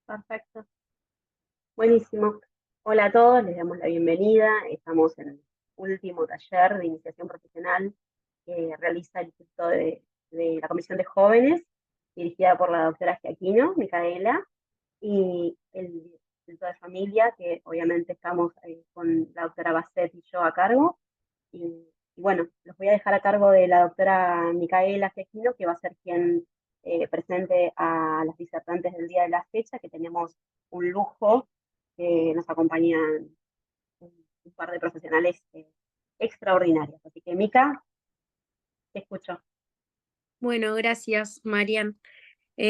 Perfecto, buenísimo. Hola a todos, les damos la bienvenida. Estamos en el último taller de iniciación profesional que realiza el Instituto de la Comisión de Jóvenes, dirigida por la doctora Giaquino, Micaela, y el Instituto de Familia, que obviamente estamos con la doctora Basset y yo a cargo. Y bueno, los voy a dejar a cargo de la doctora Micaela Giaquino, que va a ser quien presente a las disertantes del día de la fecha, que tenemos un lujo, que nos acompañan un par de profesionales extraordinarios. Así que, Mica, te escucho. Bueno, gracias, Marian.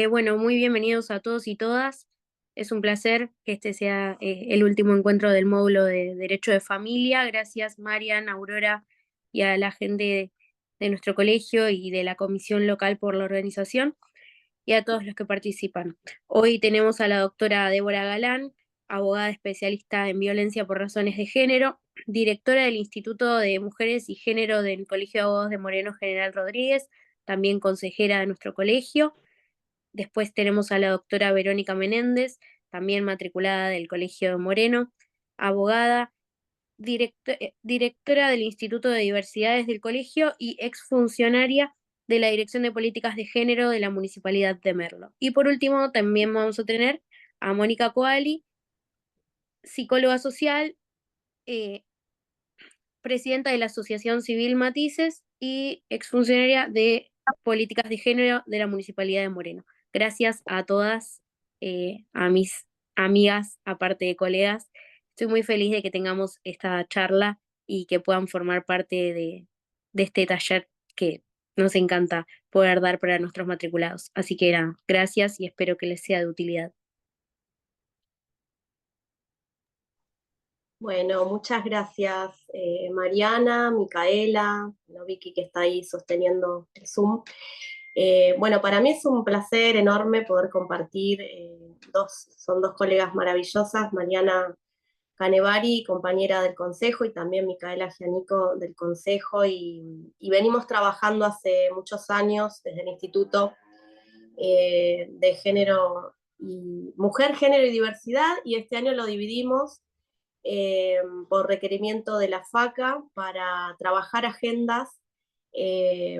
Bueno, muy bienvenidos a todos y todas. Es un placer que este sea el último encuentro del módulo de Derecho de Familia. Gracias, Marian, Aurora y a la gente de nuestro colegio y de la comisión local por la organización y a todos los que participan. Hoy tenemos a la doctora Débora Galán, abogada especialista en violencia por razones de género, directora del Instituto de Mujeres y Género del Colegio de Abogados de Moreno General Rodríguez, también consejera de nuestro colegio. Después tenemos a la doctora Verónica Menéndez, también matriculada del Colegio de Moreno, abogada, directora del Instituto de Diversidades del colegio y exfuncionaria de la Dirección de Políticas de Género de la Municipalidad de Merlo. Y por último, también vamos a tener a Mónica Coali, psicóloga social, eh, presidenta de la Asociación Civil Matices y exfuncionaria de Políticas de Género de la Municipalidad de Moreno. Gracias a todas, a mis amigas, aparte de colegas. Estoy muy feliz de que tengamos esta charla y que puedan formar parte de este taller que nos encanta poder dar para nuestros matriculados. Así que nada, gracias y espero que les sea de utilidad. Bueno, muchas gracias, Mariana, Micaela, bueno, Vicky que está ahí sosteniendo el Zoom. Bueno, para mí es un placer enorme poder compartir, son dos colegas maravillosas, Mariana Canevari, compañera del Consejo, y también Micaela Gianico del Consejo, y venimos trabajando hace muchos años desde el Instituto de Género y Mujer, Género y Diversidad, y este año lo dividimos por requerimiento de la FACA para trabajar agendas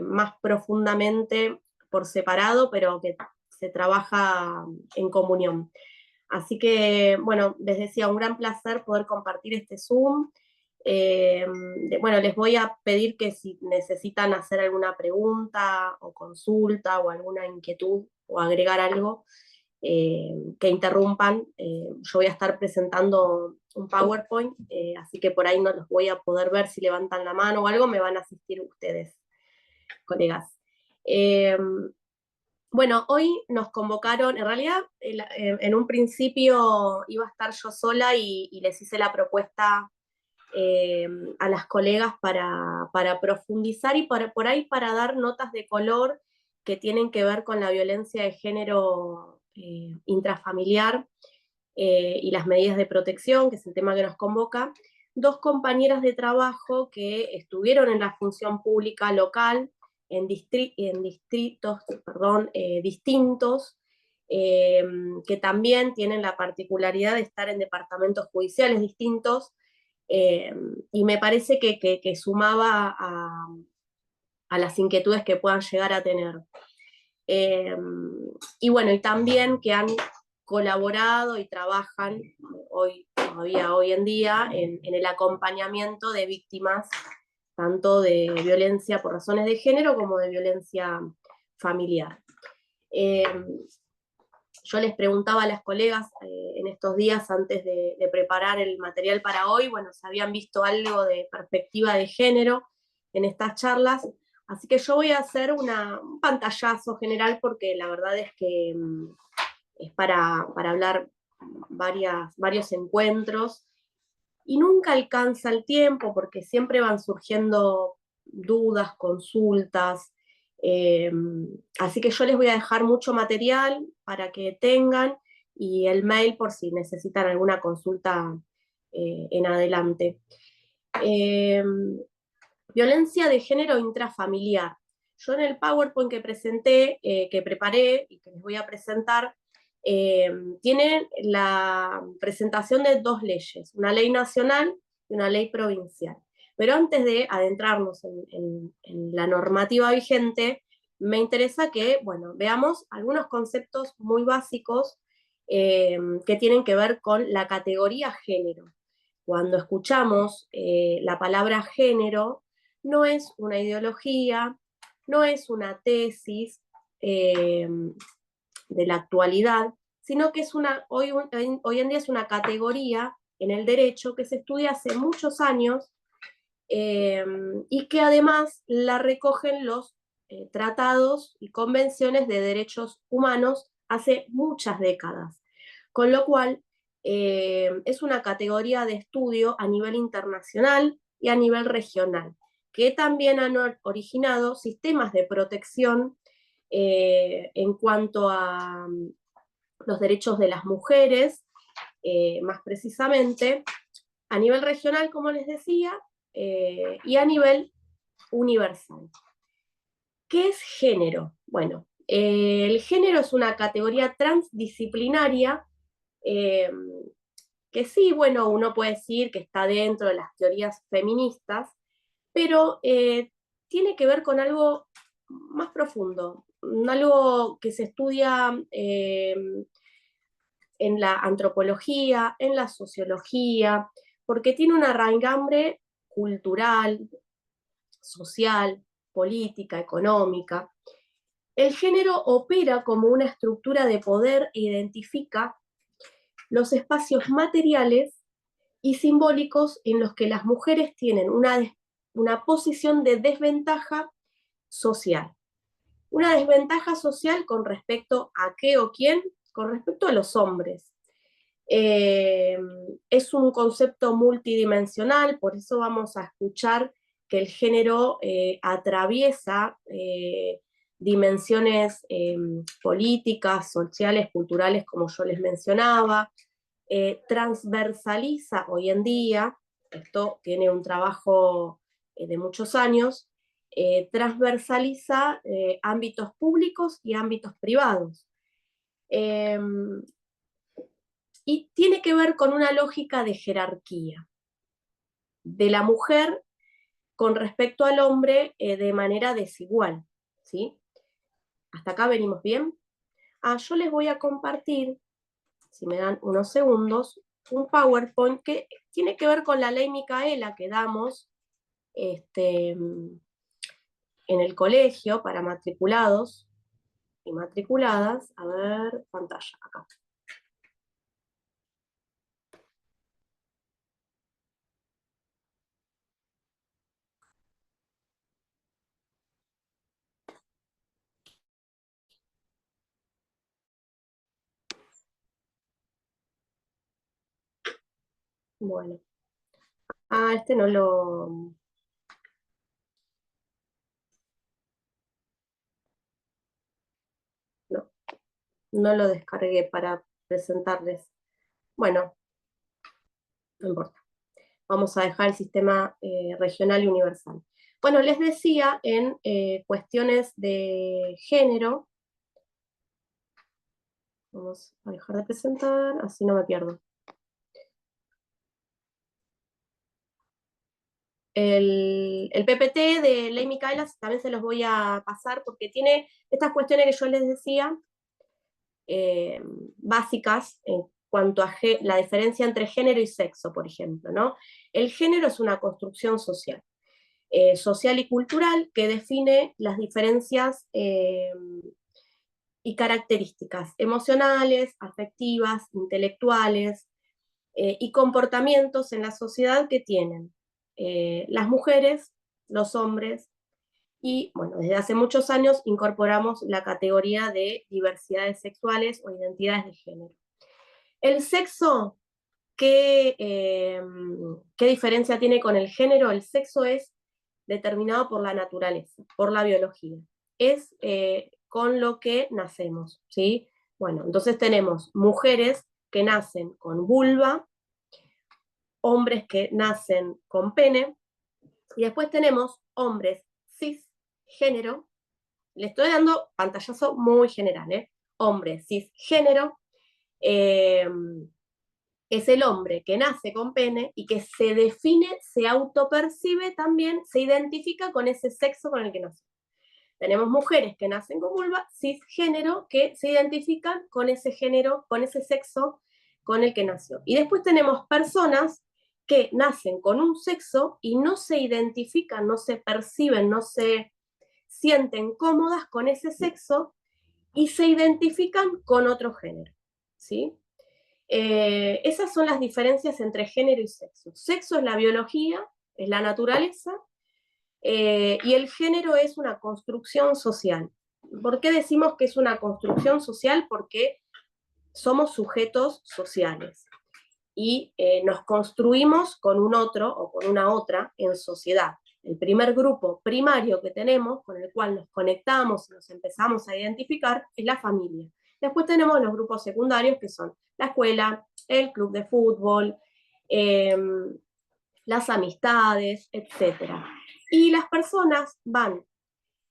más profundamente por separado, pero que se trabaja en comunión. Así que, bueno, les decía, un gran placer poder compartir este Zoom. Bueno, les voy a pedir que si necesitan hacer alguna pregunta o consulta o alguna inquietud o agregar algo, que interrumpan. Yo voy a estar presentando un PowerPoint, así que por ahí no los voy a poder ver si levantan la mano o algo, me van a asistir ustedes, colegas. Bueno, hoy nos convocaron, en realidad en un principio iba a estar yo sola y les hice la propuesta a las colegas para profundizar y por ahí para dar notas de color que tienen que ver con la violencia de género intrafamiliar y las medidas de protección, que es el tema que nos convoca. Dos compañeras de trabajo que estuvieron en la función pública local en distritos distintos, que también tienen la particularidad de estar en departamentos judiciales distintos, y me parece que sumaba a las inquietudes que puedan llegar a tener. Y bueno, y también que han colaborado y trabajan todavía hoy en día en el acompañamiento de víctimas tanto de violencia por razones de género como de violencia familiar. Eh, yo les preguntaba a las colegas en estos días antes de preparar el material para hoy, bueno, si habían visto algo de perspectiva de género en estas charlas, así que yo voy a hacer un pantallazo general porque la verdad es que es para hablar varios encuentros y nunca alcanza el tiempo porque siempre van surgiendo dudas, consultas, eh, así que yo les voy a dejar mucho material para que tengan y el mail por si necesitan alguna consulta en adelante. Eh, Violencia de género intrafamiliar. Yo en el PowerPoint que presenté, que preparé y que les voy a presentar, tiene la presentación de 2 leyes, una ley nacional y una ley provincial. Pero antes de adentrarnos en la normativa vigente, me interesa que, bueno, veamos algunos conceptos muy básicos que tienen que ver con la categoría género. Cuando escuchamos la palabra género, no es una ideología, no es una tesis de la actualidad, sino que es hoy en día es una categoría en el derecho que se estudia hace muchos años y que además la recogen los tratados y convenciones de derechos humanos hace muchas décadas. Con lo cual, es una categoría de estudio a nivel internacional y a nivel regional, que también han originado sistemas de protección en cuanto a los derechos de las mujeres, más precisamente, a nivel regional, como les decía, y a nivel universal. ¿Qué es género? Bueno, el género es una categoría transdisciplinaria que sí, bueno, uno puede decir que está dentro de las teorías feministas, pero tiene que ver con algo más profundo, algo que se estudia en la antropología, en la sociología, porque tiene una raigambre cultural, social, política, económica. El género opera como una estructura de poder e identifica los espacios materiales y simbólicos en los que las mujeres tienen una posición de desventaja social. Una desventaja social con respecto a qué o quién, con respecto a los hombres. Es un concepto multidimensional, por eso vamos a escuchar que el género atraviesa dimensiones políticas, sociales, culturales, como yo les mencionaba, transversaliza hoy en día, esto tiene un trabajo de muchos años, transversaliza ámbitos públicos y ámbitos privados. Y tiene que ver con una lógica de jerarquía de la mujer con respecto al hombre de manera desigual, ¿sí? ¿Hasta acá venimos bien? Yo les voy a compartir, si me dan unos segundos, un PowerPoint que tiene que ver con la ley Micaela que damos en el colegio para matriculados y matriculadas. A ver, pantalla, acá. Bueno. Este no lo... No, no lo descargué para presentarles. Bueno, no importa. Vamos a dejar el sistema regional y universal. Bueno, les decía, en cuestiones de género, vamos a dejar de presentar, así no me pierdo. El PPT de Ley Micaela también se los voy a pasar porque tiene estas cuestiones que yo les decía, básicas en cuanto a la diferencia entre género y sexo, por ejemplo, ¿no? El género es una construcción social, social y cultural que define las diferencias y características emocionales, afectivas, intelectuales y comportamientos en la sociedad que tienen las mujeres, los hombres, y bueno, desde hace muchos años incorporamos la categoría de diversidades sexuales o identidades de género. El sexo, ¿qué diferencia tiene con el género? El sexo es determinado por la naturaleza, por la biología. Es con lo que nacemos, ¿sí? Bueno, entonces tenemos mujeres que nacen con vulva, hombres que nacen con pene, y después tenemos hombres cisgénero. Le estoy dando pantallazo muy general, ¿eh? Hombres cisgénero es el hombre que nace con pene y que se define, se autopercibe también, se identifica con ese sexo con el que nació. Tenemos mujeres que nacen con vulva, cisgénero, que se identifican con ese género, con ese sexo con el que nació. Y después tenemos personas que nacen con un sexo y no se identifican, no se perciben, no se sienten cómodas con ese sexo y se identifican con otro género, ¿sí? Esas son las diferencias entre género y sexo. Sexo es la biología, es la naturaleza, y el género es una construcción social. ¿Por qué decimos que es una construcción social? Porque somos sujetos sociales y nos construimos con un otro o con una otra en sociedad. El primer grupo primario que tenemos, con el cual nos conectamos y nos empezamos a identificar, es la familia. Después tenemos los grupos secundarios, que son la escuela, el club de fútbol, las amistades, etc. Y las personas van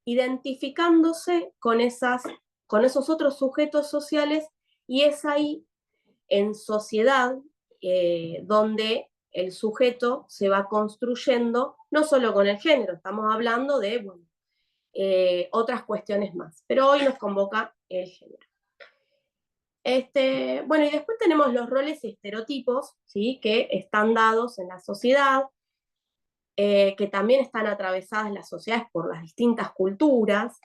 identificándose con esos otros sujetos sociales, y es ahí, en sociedad, donde el sujeto se va construyendo, no solo con el género, estamos hablando de otras cuestiones más, pero hoy nos convoca el género. Bueno, y después tenemos los roles y estereotipos, ¿sí?, que están dados en la sociedad, que también están atravesadas las sociedades por las distintas culturas,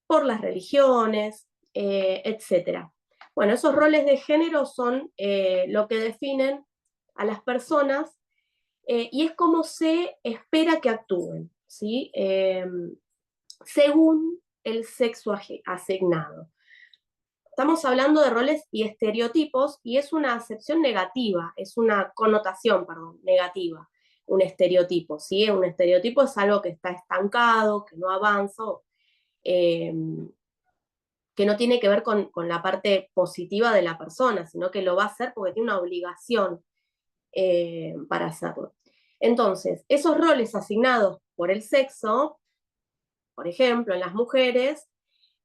por las religiones, etc. Bueno, esos roles de género son lo que definen a las personas, y es como se espera que actúen, ¿sí? Según el sexo asignado. Estamos hablando de roles y estereotipos, y es una acepción negativa, es una connotación, perdón, negativa, un estereotipo, ¿sí? Un estereotipo es algo que está estancado, que no avanza, que no tiene que ver con la parte positiva de la persona, sino que lo va a hacer porque tiene una obligación para hacerlo. Entonces, esos roles asignados por el sexo, por ejemplo, en las mujeres,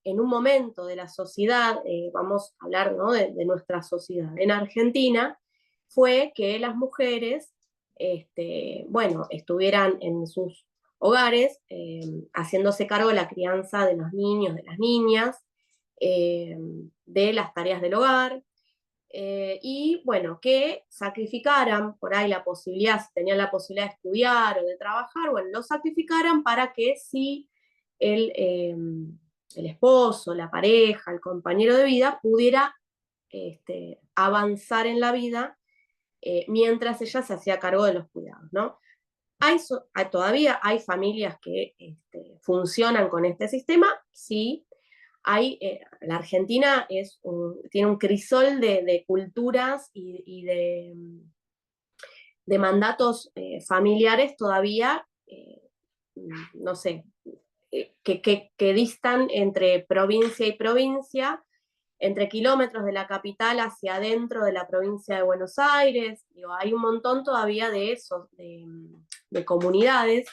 en un momento de la sociedad, vamos a hablar, ¿no?, de nuestra sociedad en Argentina, fue que las mujeres, bueno, estuvieran en sus hogares, haciéndose cargo de la crianza de los niños, de las niñas, de las tareas del hogar, y bueno, que sacrificaran por ahí la posibilidad, si tenían la posibilidad de estudiar o de trabajar, bueno, lo sacrificaran para que si el esposo, la pareja, el compañero de vida pudiera avanzar en la vida, mientras ella se hacía cargo de los cuidados, ¿no? Todavía hay familias que funcionan con este sistema, sí. La Argentina tiene un crisol de culturas y de mandatos familiares todavía, no sé, que distan entre provincia y provincia, entre kilómetros de la capital hacia adentro de la provincia de Buenos Aires. Digo, hay un montón todavía de esos, de comunidades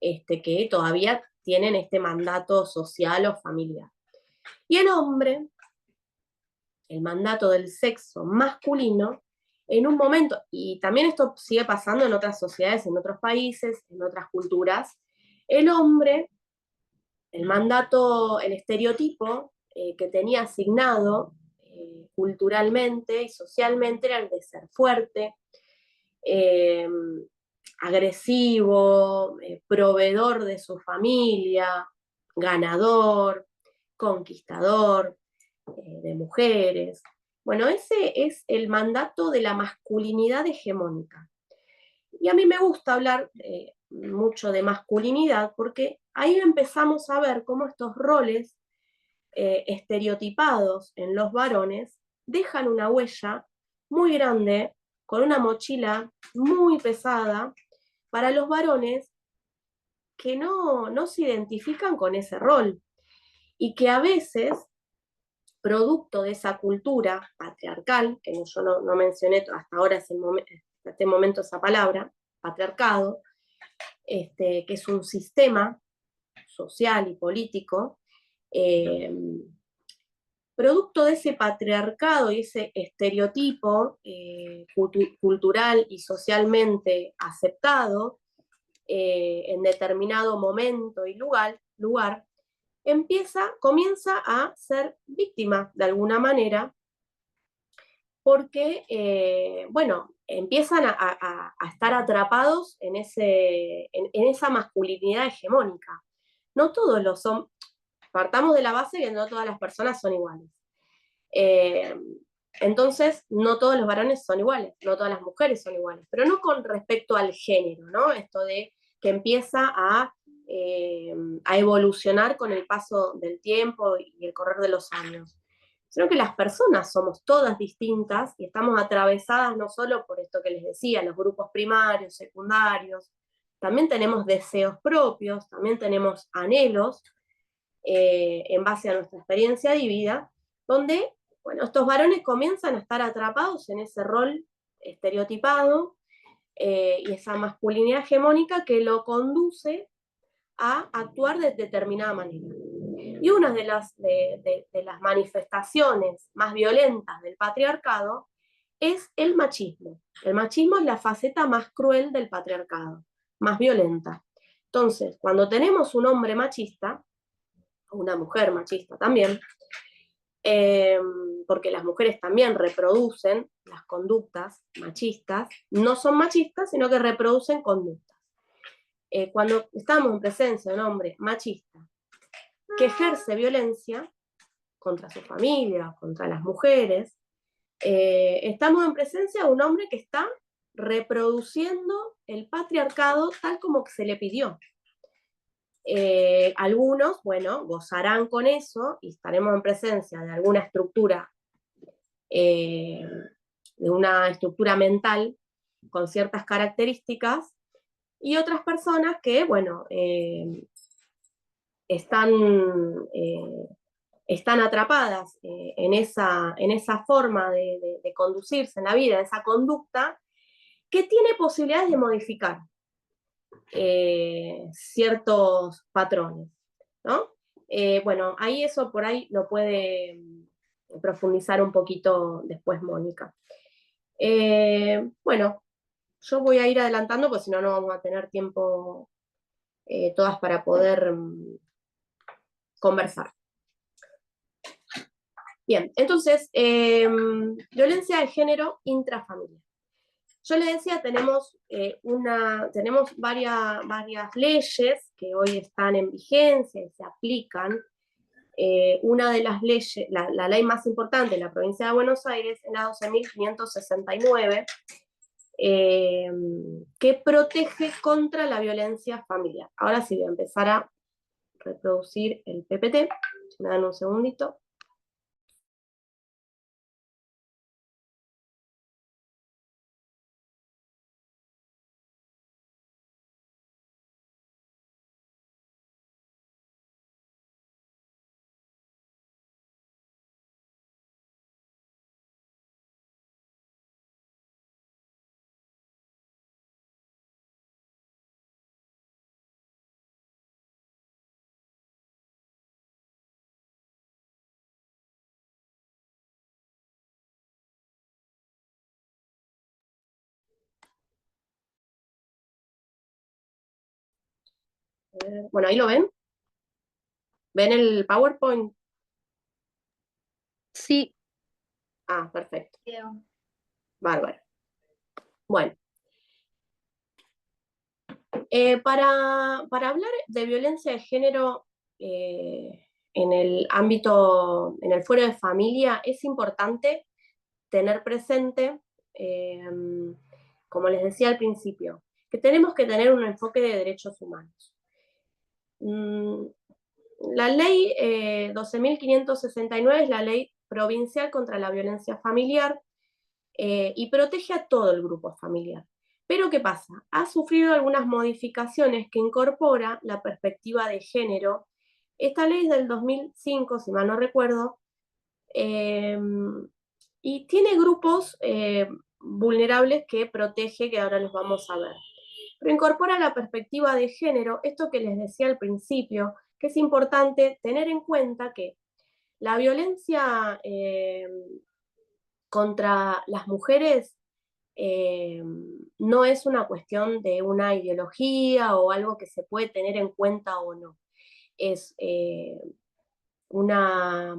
que todavía tienen este mandato social o familiar. Y el hombre, el mandato del sexo masculino, en un momento, y también esto sigue pasando en otras sociedades, en otros países, en otras culturas, el hombre, el mandato, el estereotipo que tenía asignado culturalmente y socialmente era el de ser fuerte, agresivo, proveedor de su familia, ganador, conquistador de mujeres. Bueno, ese es el mandato de la masculinidad hegemónica. Y a mí me gusta hablar mucho de masculinidad porque ahí empezamos a ver cómo estos roles estereotipados en los varones dejan una huella muy grande, con una mochila muy pesada para los varones que no se identifican con ese rol, y que a veces, producto de esa cultura patriarcal, que yo no mencioné hasta ahora, hasta este momento, esa palabra, patriarcado, que es un sistema social y político, producto de ese patriarcado y ese estereotipo cultural y socialmente aceptado en determinado momento y lugar, comienza a ser víctima de alguna manera, porque, bueno, empiezan a estar atrapados en esa masculinidad hegemónica. No todos lo son, partamos de la base que no todas las personas son iguales. Entonces, no todos los varones son iguales, no todas las mujeres son iguales, pero no con respecto al género, ¿no? Esto de que empieza a evolucionar con el paso del tiempo y el correr de los años, sino que las personas somos todas distintas y estamos atravesadas no solo por esto que les decía, los grupos primarios, secundarios, también tenemos deseos propios, también tenemos anhelos en base a nuestra experiencia de vida, donde, bueno, estos varones comienzan a estar atrapados en ese rol estereotipado y esa masculinidad hegemónica que lo conduce a actuar de determinada manera. Y una de las manifestaciones más violentas del patriarcado es el machismo. El machismo es la faceta más cruel del patriarcado, más violenta. Entonces, cuando tenemos un hombre machista, o una mujer machista también, porque las mujeres también reproducen las conductas machistas, no son machistas, sino que reproducen conductas. Cuando estamos en presencia de un hombre machista que ejerce violencia contra su familia, contra las mujeres, estamos en presencia de un hombre que está reproduciendo el patriarcado tal como se le pidió. Algunos, bueno, gozarán con eso y estaremos en presencia de alguna estructura, de una estructura mental con ciertas características, y otras personas que, bueno, están atrapadas en esa forma de conducirse en la vida, en esa conducta, que tiene posibilidades de modificar ciertos patrones, ¿no? Bueno, ahí eso por ahí lo puede profundizar un poquito después Mónica. Bueno, yo voy a ir adelantando, porque si no, no vamos a tener tiempo todas para poder conversar. Bien, entonces, violencia de género intrafamiliar. Yo les decía, tenemos varias leyes que hoy están en vigencia y se aplican. Una de las leyes, la ley más importante en la provincia de Buenos Aires, es la 12.569, que protege contra la violencia familiar. Ahora sí voy a empezar a reproducir el PPT. Me dan un segundito. Bueno, ahí lo ven. ¿Ven el PowerPoint? Sí. Ah, perfecto. Bárbaro. Bueno. Para hablar de violencia de género en el ámbito, en el fuero de familia, es importante tener presente, como les decía al principio, que tenemos que tener un enfoque de derechos humanos. La ley 12.569 es la ley provincial contra la violencia familiar y protege a todo el grupo familiar. Pero ¿qué pasa? Ha sufrido algunas modificaciones que incorpora la perspectiva de género. Esta ley es del 2005, si mal no recuerdo, y tiene grupos vulnerables que protege, que ahora los vamos a ver. Pero incorpora la perspectiva de género, esto que les decía al principio, que es importante tener en cuenta que la violencia contra las mujeres no es una cuestión de una ideología o algo que se puede tener en cuenta o no. Es una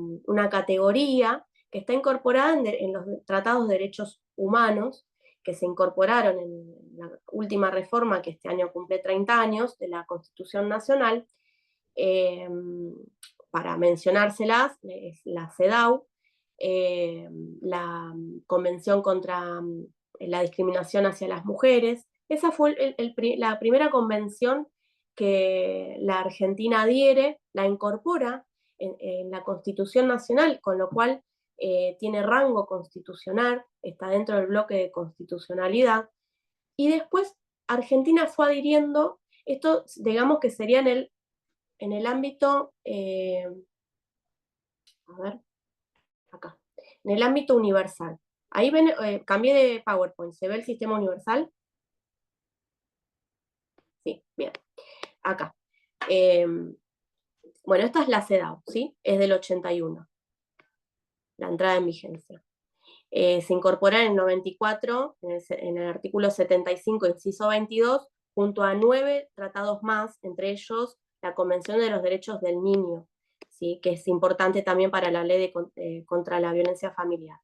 categoría que está incorporada en los tratados de derechos humanos que se incorporaron en la última reforma, que este año cumple 30 años, de la Constitución Nacional. Para mencionárselas, es la CEDAW, la Convención contra la Discriminación hacia las Mujeres. Esa fue la primera convención que la Argentina adhiere, la incorpora en la Constitución Nacional, con lo cual tiene rango constitucional, está dentro del bloque de constitucionalidad, y después Argentina fue adhiriendo, esto digamos que sería en el ámbito, a ver, acá, en el ámbito universal. Ahí ven, cambié de PowerPoint, ¿se ve el sistema universal? Sí, bien, acá. Bueno, esta es la CEDAW, ¿sí? Es del 81, la entrada en vigencia. Se incorpora en el 94, en el artículo 75, inciso 22, junto a 9 tratados más, entre ellos la Convención de los Derechos del Niño, ¿sí? Que es importante también para la ley contra la violencia familiar.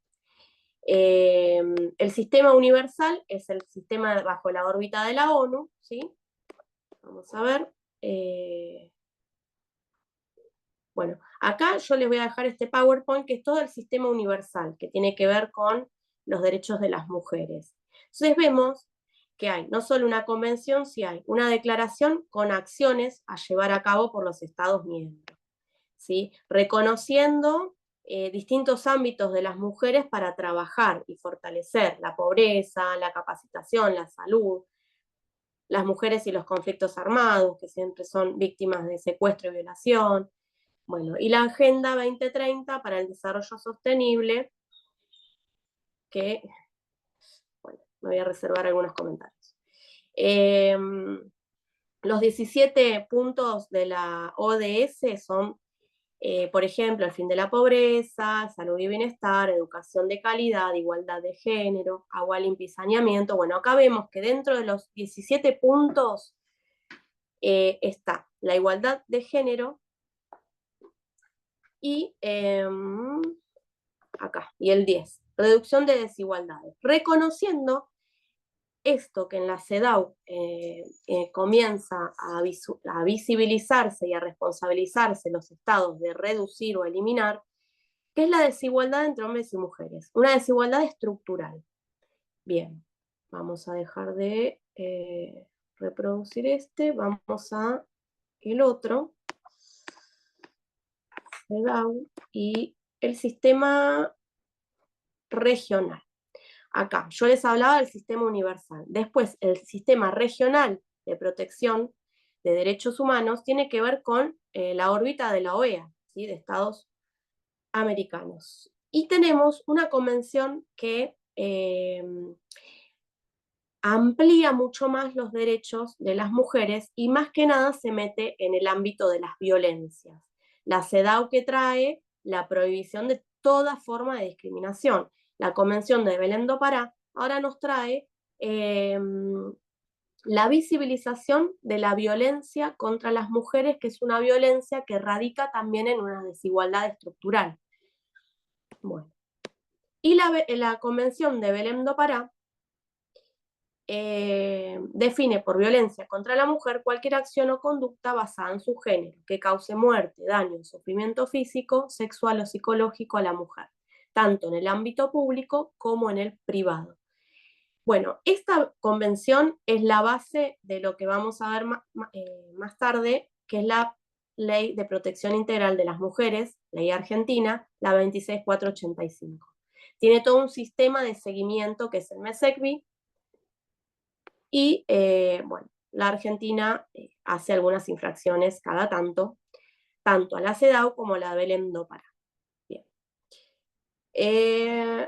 El sistema universal es el sistema bajo la órbita de la ONU, ¿sí? Vamos a ver. Bueno, acá yo les voy a dejar este PowerPoint, que es todo el sistema universal, que tiene que ver con los derechos de las mujeres. Entonces vemos que hay no solo una convención, sí hay una declaración con acciones a llevar a cabo por los Estados miembros, ¿sí? Reconociendo distintos ámbitos de las mujeres para trabajar y fortalecer la pobreza, la capacitación, la salud, las mujeres y los conflictos armados, que siempre son víctimas de secuestro y violación. Bueno, y la Agenda 2030 para el Desarrollo Sostenible, que, bueno, me voy a reservar algunos comentarios. Los 17 puntos de la ODS son, por ejemplo, el fin de la pobreza, salud y bienestar, educación de calidad, igualdad de género, agua limpia y saneamiento. Bueno, acá vemos que dentro de los 17 puntos está la igualdad de género y acá, y el 10, reducción de desigualdades, reconociendo esto que en la CEDAW comienza a visibilizarse y a responsabilizarse los estados de reducir o eliminar, que es la desigualdad entre hombres y mujeres, una desigualdad estructural. Bien, vamos a dejar de reproducir vamos a el otro, CEDAW, y el sistema regional. Acá, yo les hablaba del sistema universal. Después, el sistema regional de protección de derechos humanos tiene que ver con la órbita de la OEA, ¿sí? De Estados americanos. Y tenemos una convención que amplía mucho más los derechos de las mujeres y más que nada se mete en el ámbito de las violencias. La CEDAW, que trae la prohibición de toda forma de discriminación. La Convención de Belém do Pará ahora nos trae la visibilización de la violencia contra las mujeres, que es una violencia que radica también en una desigualdad estructural. Bueno. Y la Convención de Belém do Pará define por violencia contra la mujer cualquier acción o conducta basada en su género, que cause muerte, daño, sufrimiento físico, sexual o psicológico a la mujer, tanto en el ámbito público como en el privado. Bueno, esta convención es la base de lo que vamos a ver más tarde, que es la Ley de Protección Integral de las Mujeres, ley argentina, la 26485. Tiene todo un sistema de seguimiento que es el MESECBI, y bueno, la Argentina hace algunas infracciones cada tanto a la CEDAW como a la de Belém do Pará. Bien.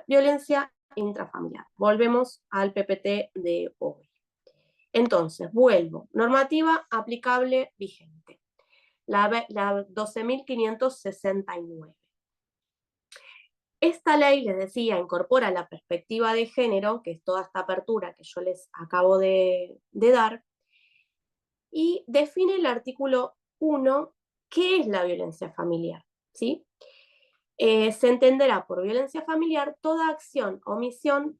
Violencia intrafamiliar. Volvemos al PPT de hoy. Entonces, vuelvo. Normativa aplicable vigente. La 12.569. Esta ley, les decía, incorpora la perspectiva de género, que es toda esta apertura que yo les acabo de dar, y define el artículo 1, ¿qué es la violencia familiar? ¿Sí? Se entenderá por violencia familiar toda acción, omisión,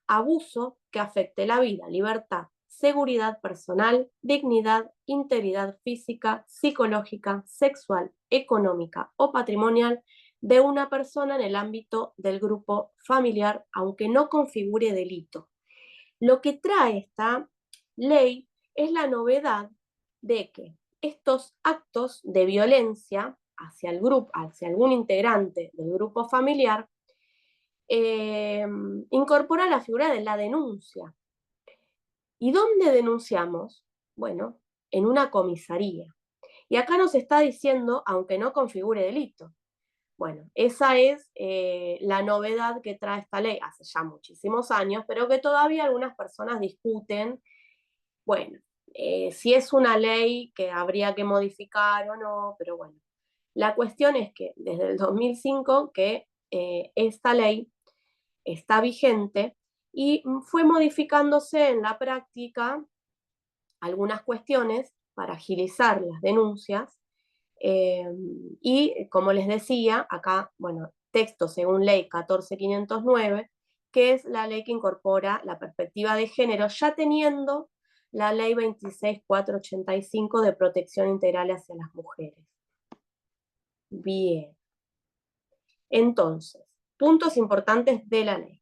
abuso que afecte la vida, libertad, seguridad personal, dignidad, integridad física, psicológica, sexual, económica o patrimonial de una persona en el ámbito del grupo familiar, aunque no configure delito. Lo que trae esta ley es la novedad de que estos actos de violencia hacia el grupo, hacia algún integrante del grupo familiar, incorpora la figura de la denuncia. ¿Y dónde denunciamos? Bueno, en una comisaría. Y acá nos está diciendo, aunque no configure delito. Bueno, esa es la novedad que trae esta ley hace ya muchísimos años, pero que todavía algunas personas discuten, bueno, si es una ley que habría que modificar o no, pero bueno. La cuestión es que desde el 2005 que esta ley está vigente y fue modificándose en la práctica algunas cuestiones para agilizar las denuncias. Y como les decía, acá, bueno, texto según ley 14509, que es la ley que incorpora la perspectiva de género, ya teniendo la ley 26485 de protección integral hacia las mujeres. Bien. Entonces, puntos importantes de la ley.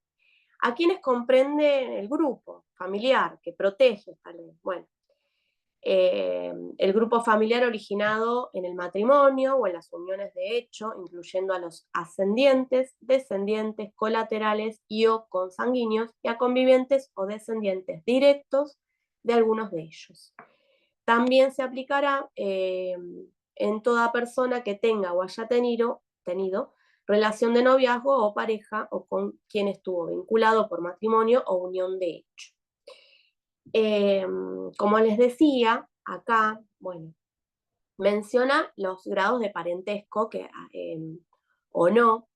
¿A quiénes comprende el grupo familiar que protege esta ley? Bueno, el grupo familiar originado en el matrimonio o en las uniones de hecho, incluyendo a los ascendientes, descendientes, colaterales y o consanguíneos, y a convivientes o descendientes directos de algunos de ellos. También se aplicará en toda persona que tenga o haya tenido relación de noviazgo o pareja o con quien estuvo vinculado por matrimonio o unión de hecho. Como les decía, acá, bueno, menciona los grados de parentesco o no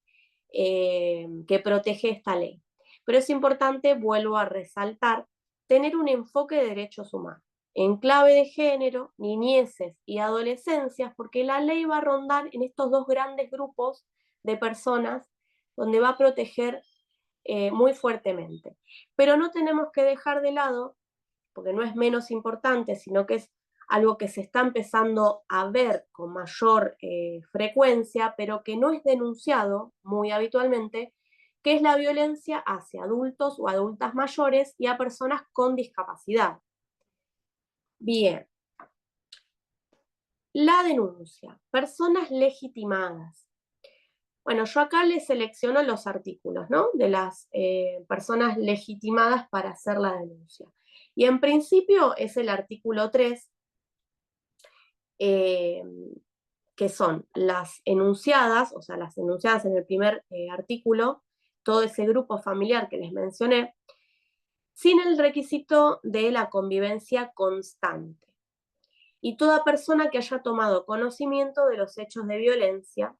que protege esta ley. Pero es importante, vuelvo a resaltar, tener un enfoque de derechos humanos en clave de género, niñeces y adolescencias, porque la ley va a rondar en estos dos grandes grupos de personas donde va a proteger muy fuertemente. Pero no tenemos que dejar de lado, porque no es menos importante, sino que es algo que se está empezando a ver con mayor frecuencia, pero que no es denunciado muy habitualmente, que es la violencia hacia adultos o adultas mayores y a personas con discapacidad. Bien. La denuncia. Personas legitimadas. Bueno, yo acá les selecciono los artículos, ¿no? De las personas legitimadas para hacer la denuncia. Y en principio es el artículo 3, que son las enunciadas, o sea, las enunciadas en el primer artículo, todo ese grupo familiar que les mencioné, sin el requisito de la convivencia constante. Y toda persona que haya tomado conocimiento de los hechos de violencia,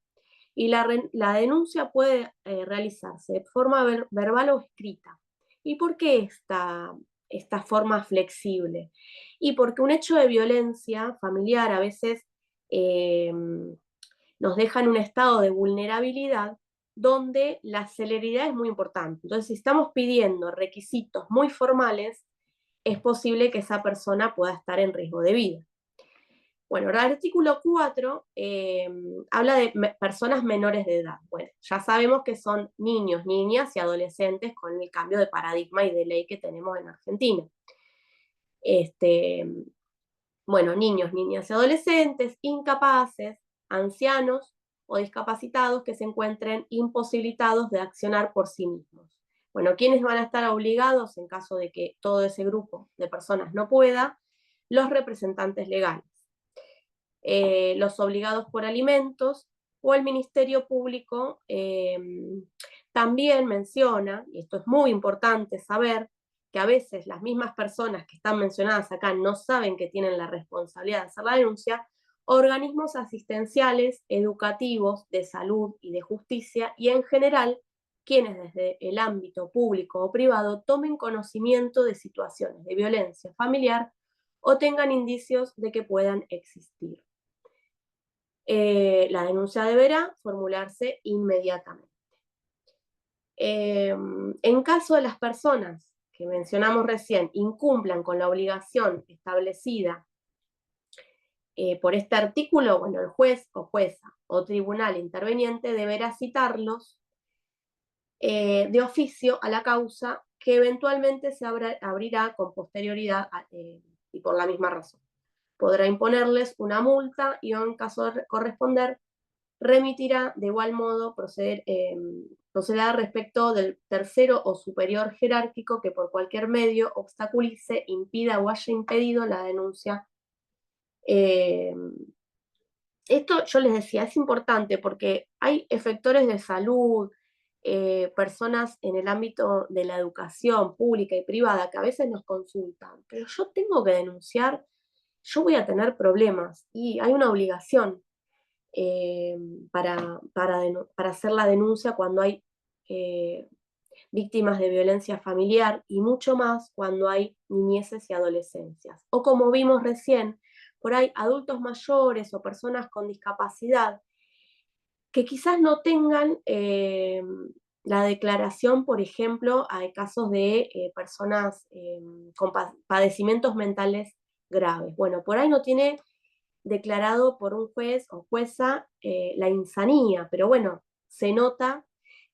y la denuncia puede realizarse de forma verbal o escrita. ¿Y por qué esta forma flexible? Y porque un hecho de violencia familiar a veces nos deja en un estado de vulnerabilidad donde la celeridad es muy importante. Entonces, si estamos pidiendo requisitos muy formales, es posible que esa persona pueda estar en riesgo de vida. Bueno, el artículo 4 habla de personas menores de edad. Bueno, ya sabemos que son niños, niñas y adolescentes con el cambio de paradigma y de ley que tenemos en Argentina. Bueno, niños, niñas y adolescentes, incapaces, ancianos o discapacitados que se encuentren imposibilitados de accionar por sí mismos. Bueno, ¿quiénes van a estar obligados en caso de que todo ese grupo de personas no pueda? Los representantes legales. Los obligados por alimentos o el Ministerio Público también menciona, y esto es muy importante saber, que a veces las mismas personas que están mencionadas acá no saben que tienen la responsabilidad de hacer la denuncia, organismos asistenciales, educativos, de salud y de justicia, y en general, quienes desde el ámbito público o privado tomen conocimiento de situaciones de violencia familiar o tengan indicios de que puedan existir. La denuncia deberá formularse inmediatamente. En caso de las personas que mencionamos recién incumplan con la obligación establecida por este artículo, bueno, el juez o jueza o tribunal interveniente deberá citarlos de oficio a la causa, que eventualmente se abrirá con posterioridad y por la misma razón. Podrá imponerles una multa y en caso de corresponder, remitirá de igual modo procederá respecto del tercero o superior jerárquico que por cualquier medio obstaculice, impida o haya impedido la denuncia. Esto yo les decía, es importante porque hay efectores de salud, personas en el ámbito de la educación pública y privada que a veces nos consultan, pero yo tengo que denunciar, yo voy a tener problemas y hay una obligación para hacer la denuncia cuando hay víctimas de violencia familiar y mucho más cuando hay niñeces y adolescencias. O como vimos recién, por ahí adultos mayores o personas con discapacidad que quizás no tengan la declaración, por ejemplo, hay casos de personas con padecimientos mentales graves. Bueno, por ahí no tiene declarado por un juez o jueza la insanía, pero bueno, se nota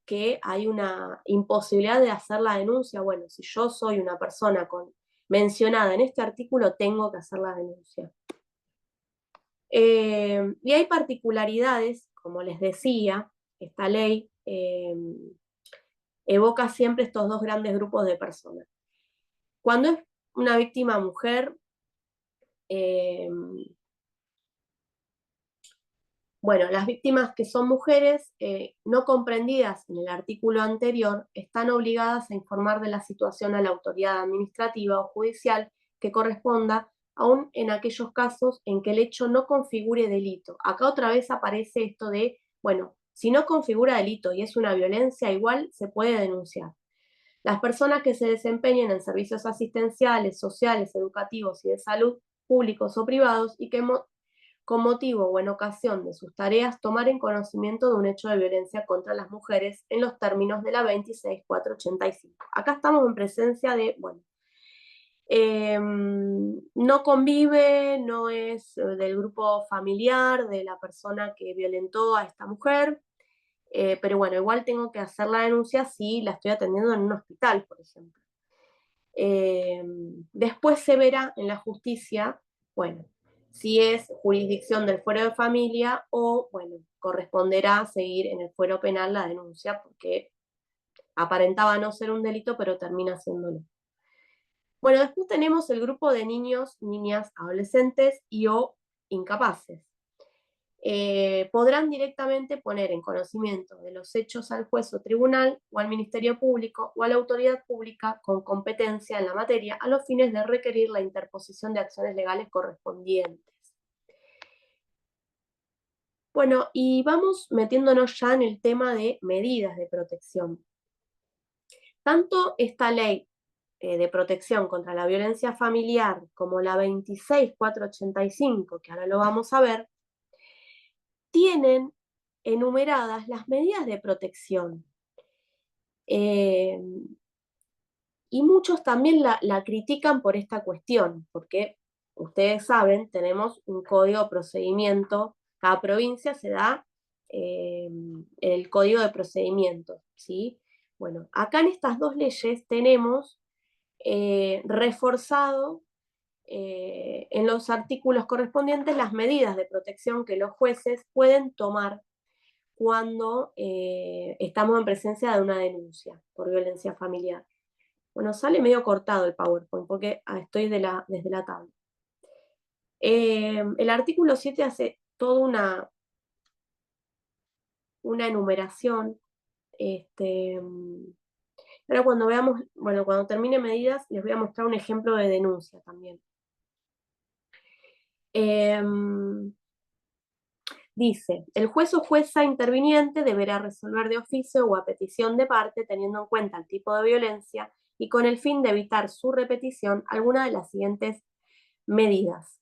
que hay una imposibilidad de hacer la denuncia. Bueno, si yo soy una persona mencionada en este artículo, tengo que hacer la denuncia. Y hay particularidades, como les decía, esta ley evoca siempre estos dos grandes grupos de personas. Cuando es una víctima mujer, bueno, las víctimas que son mujeres no comprendidas en el artículo anterior están obligadas a informar de la situación a la autoridad administrativa o judicial que corresponda, aún en aquellos casos en que el hecho no configure delito. Acá otra vez aparece esto de, bueno, si no configura delito y es una violencia, igual se puede denunciar. Las personas que se desempeñen en servicios asistenciales, sociales, educativos y de salud, públicos o privados, y que con motivo o en ocasión de sus tareas tomaren conocimiento de un hecho de violencia contra las mujeres en los términos de la 26.485. Acá estamos en presencia de, bueno, no convive, no es del grupo familiar de la persona que violentó a esta mujer, pero bueno, igual tengo que hacer la denuncia si la estoy atendiendo en un hospital, por ejemplo. Después se verá en la justicia, bueno, si es jurisdicción del fuero de familia o, bueno, corresponderá seguir en el fuero penal la denuncia porque aparentaba no ser un delito, pero termina siéndolo. Bueno, después tenemos el grupo de niños, niñas, adolescentes y o incapaces. Podrán directamente poner en conocimiento de los hechos al juez o tribunal o al Ministerio Público o a la autoridad pública con competencia en la materia a los fines de requerir la interposición de acciones legales correspondientes. Bueno, y vamos metiéndonos ya en el tema de medidas de protección. Tanto esta ley de protección contra la violencia familiar como la 26.485, que ahora lo vamos a ver, tienen enumeradas las medidas de protección. Y muchos también la critican por esta cuestión, porque ustedes saben, tenemos un código de procedimiento, cada provincia se da el código de procedimiento, ¿sí? Bueno, acá en estas dos leyes tenemos reforzado en los artículos correspondientes las medidas de protección que los jueces pueden tomar cuando estamos en presencia de una denuncia por violencia familiar. Bueno, sale medio cortado el PowerPoint porque estoy desde la tabla. El artículo 7 hace toda una enumeración. Ahora cuando veamos, bueno, cuando termine medidas, les voy a mostrar un ejemplo de denuncia también. Dice, el juez o jueza interviniente deberá resolver de oficio o a petición de parte, teniendo en cuenta el tipo de violencia y con el fin de evitar su repetición, alguna de las siguientes medidas.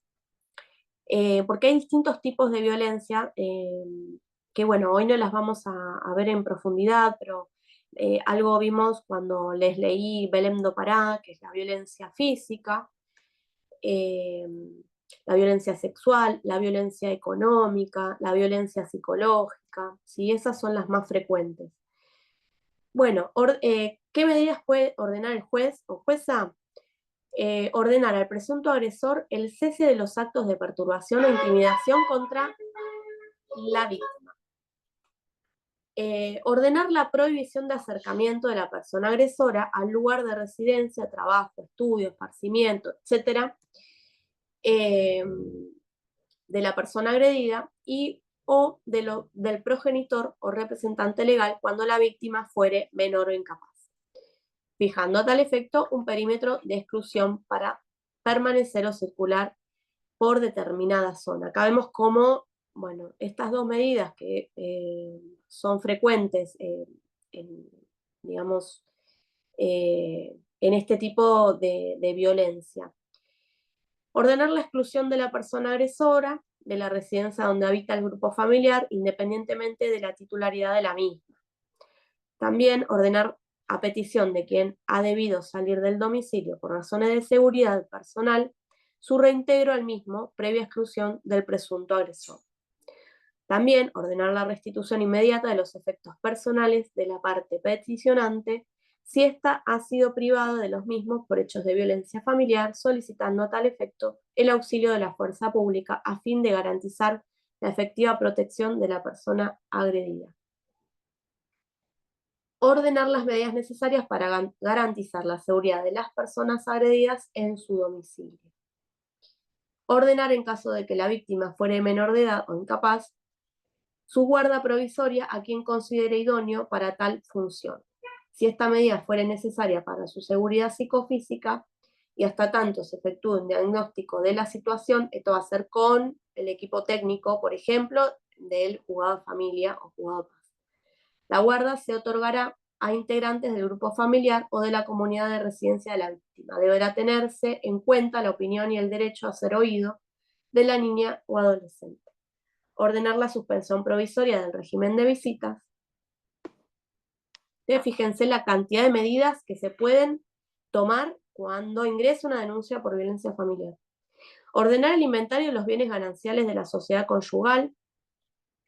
Porque hay distintos tipos de violencia que, bueno, hoy no las vamos a ver en profundidad, pero algo vimos cuando les leí Belém do Pará, que es la violencia física, la violencia sexual, la violencia económica, la violencia psicológica, ¿sí? Esas son las más frecuentes. Bueno, ¿qué medidas puede ordenar el juez o jueza? Ordenar al presunto agresor el cese de los actos de perturbación o intimidación contra la víctima. Ordenar la prohibición de acercamiento de la persona agresora al lugar de residencia, trabajo, estudio, esparcimiento, etcétera, de la persona agredida y o del progenitor o representante legal cuando la víctima fuere menor o incapaz, fijando a tal efecto un perímetro de exclusión para permanecer o circular por determinada zona. Acá vemos cómo, bueno, estas dos medidas que son frecuentes digamos, en este tipo de violencia. Ordenar la exclusión de la persona agresora de la residencia donde habita el grupo familiar, independientemente de la titularidad de la misma. También ordenar, a petición de quien ha debido salir del domicilio por razones de seguridad personal, su reintegro al mismo previa exclusión del presunto agresor. También ordenar la restitución inmediata de los efectos personales de la parte peticionante si ésta ha sido privada de los mismos por hechos de violencia familiar, solicitando a tal efecto el auxilio de la fuerza pública a fin de garantizar la efectiva protección de la persona agredida. Ordenar las medidas necesarias para garantizar la seguridad de las personas agredidas en su domicilio. Ordenar, en caso de que la víctima fuere menor de edad o incapaz, su guarda provisoria a quien considere idóneo para tal función. Si esta medida fuere necesaria para su seguridad psicofísica y hasta tanto se efectúe un diagnóstico de la situación, esto va a ser con el equipo técnico, por ejemplo, del juzgado de familia o juzgado de paz. La guarda se otorgará a integrantes del grupo familiar o de la comunidad de residencia de la víctima. Deberá tenerse en cuenta la opinión y el derecho a ser oído de la niña o adolescente. Ordenar la suspensión provisoria del régimen de visitas. Fíjense la cantidad de medidas que se pueden tomar cuando ingresa una denuncia por violencia familiar. Ordenar el inventario de los bienes gananciales de la sociedad conyugal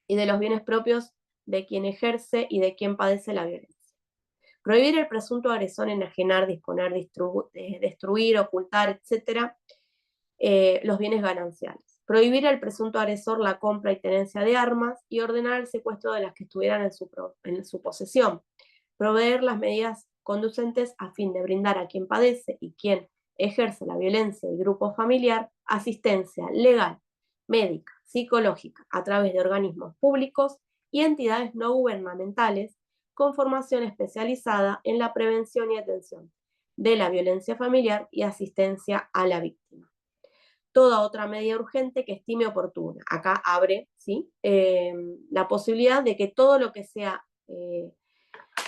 y de los bienes propios de quien ejerce y de quien padece la violencia. Prohibir el presunto agresor enajenar, disponer, destruir, ocultar, etcétera, los bienes gananciales. Prohibir al presunto agresor la compra y tenencia de armas y ordenar el secuestro de las que estuvieran en su posesión. Proveer las medidas conducentes a fin de brindar a quien padece y quien ejerce la violencia del grupo familiar asistencia legal, médica, psicológica, a través de organismos públicos y entidades no gubernamentales con formación especializada en la prevención y atención de la violencia familiar y asistencia a la víctima. Toda otra medida urgente que estime oportuna. Acá abre, ¿sí? La posibilidad de que todo lo que sea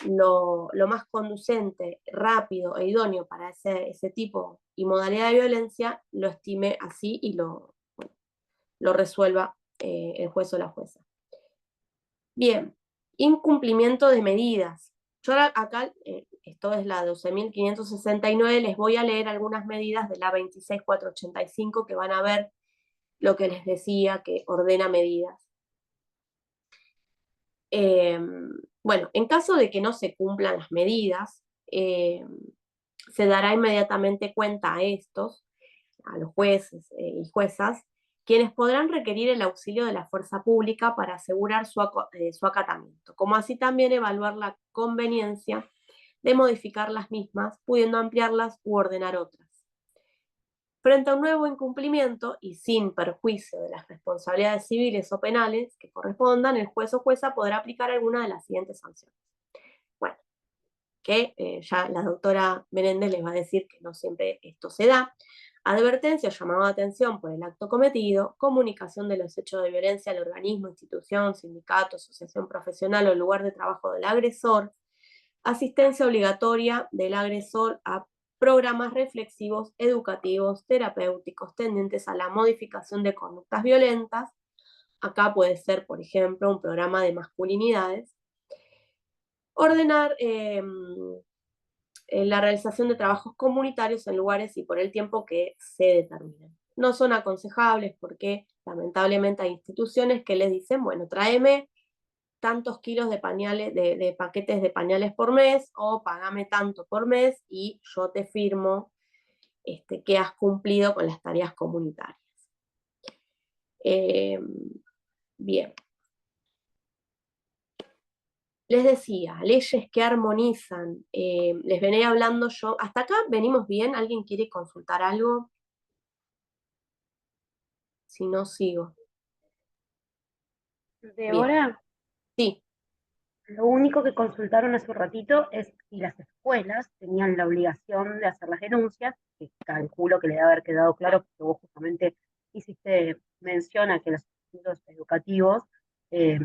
lo más conducente, rápido e idóneo para ese tipo y modalidad de violencia lo estime así y lo resuelva el juez o la jueza. Bien, incumplimiento de medidas. Yo acá, esto es la 12.569, les voy a leer algunas medidas de la 26.485 que van a ver lo que les decía, que ordena medidas. Bueno, en caso de que no se cumplan las medidas, se dará inmediatamente cuenta a estos, a los jueces y juezas, quienes podrán requerir el auxilio de la fuerza pública para asegurar su acatamiento, como así también evaluar la conveniencia de modificar las mismas, pudiendo ampliarlas u ordenar otras. Frente a un nuevo incumplimiento y sin perjuicio de las responsabilidades civiles o penales que correspondan, el juez o jueza podrá aplicar alguna de las siguientes sanciones. Bueno, que ya la doctora Menéndez les va a decir que no siempre esto se da. advertencia o llamado de atención por el acto cometido, comunicación de los hechos de violencia al organismo, institución, sindicato, asociación profesional o lugar de trabajo del agresor, asistencia obligatoria del agresor a programas reflexivos, educativos, terapéuticos tendentes a la modificación de conductas violentas. Acá puede ser, por ejemplo, un programa de masculinidades. Ordenar la realización de trabajos comunitarios en lugares y por el tiempo que se determinen. No son aconsejables porque lamentablemente hay instituciones que les dicen, bueno, tráeme tantos kilos de pañales, de paquetes de pañales por mes, o pagame tanto por mes y yo te firmo que has cumplido con las tareas comunitarias. Bien. Les decía, leyes que armonizan, les venía hablando yo, hasta acá venimos bien, ¿alguien quiere consultar algo? Si no, sigo. De Bien, ahora, sí, lo único que consultaron hace un ratito es si las escuelas tenían la obligación de hacer las denuncias, que calculo que le debe haber quedado claro, porque vos justamente hiciste mención a que los institutos educativos eh,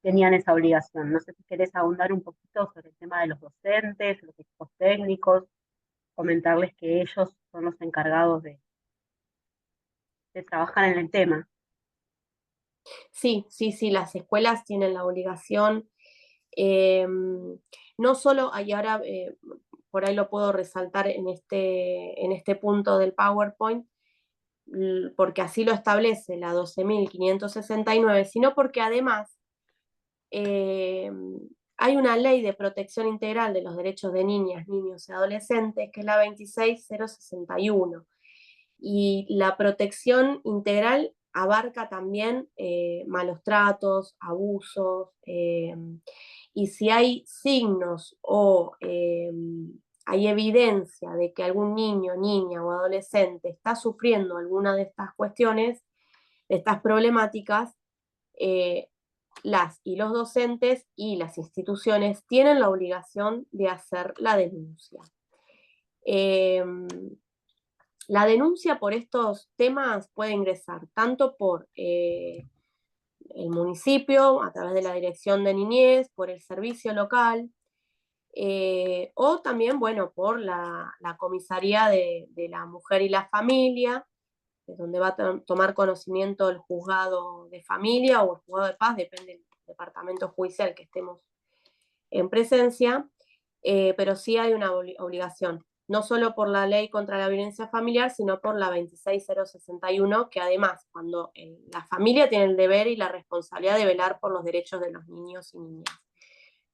tenían esa obligación. No sé si querés ahondar un poquito sobre el tema de los docentes, los equipos técnicos, comentarles que ellos son los encargados de trabajar en el tema. sí, las escuelas tienen la obligación, no solo, y ahora por ahí lo puedo resaltar en este punto del PowerPoint, porque así lo establece la 12.569, sino porque además hay una ley de protección integral de los derechos de niñas, niños y adolescentes, que es la 26061. Y la protección integral abarca también malos tratos, abusos, y si hay signos o hay evidencia de que algún niño, niña o adolescente está sufriendo alguna de estas cuestiones, de estas problemáticas, eh, las y los docentes y las instituciones tienen la obligación de hacer la denuncia. La denuncia por estos temas puede ingresar tanto por el municipio, a través de la dirección de niñez, por el servicio local, o también, bueno, por la comisaría de la mujer y la familia, donde va a tomar conocimiento el juzgado de familia o el juzgado de paz, depende del departamento judicial que estemos en presencia, pero sí hay una obligación, no solo por la ley contra la violencia familiar, sino por la 26061, que además, cuando la familia tiene el deber y la responsabilidad de velar por los derechos de los niños y niñas.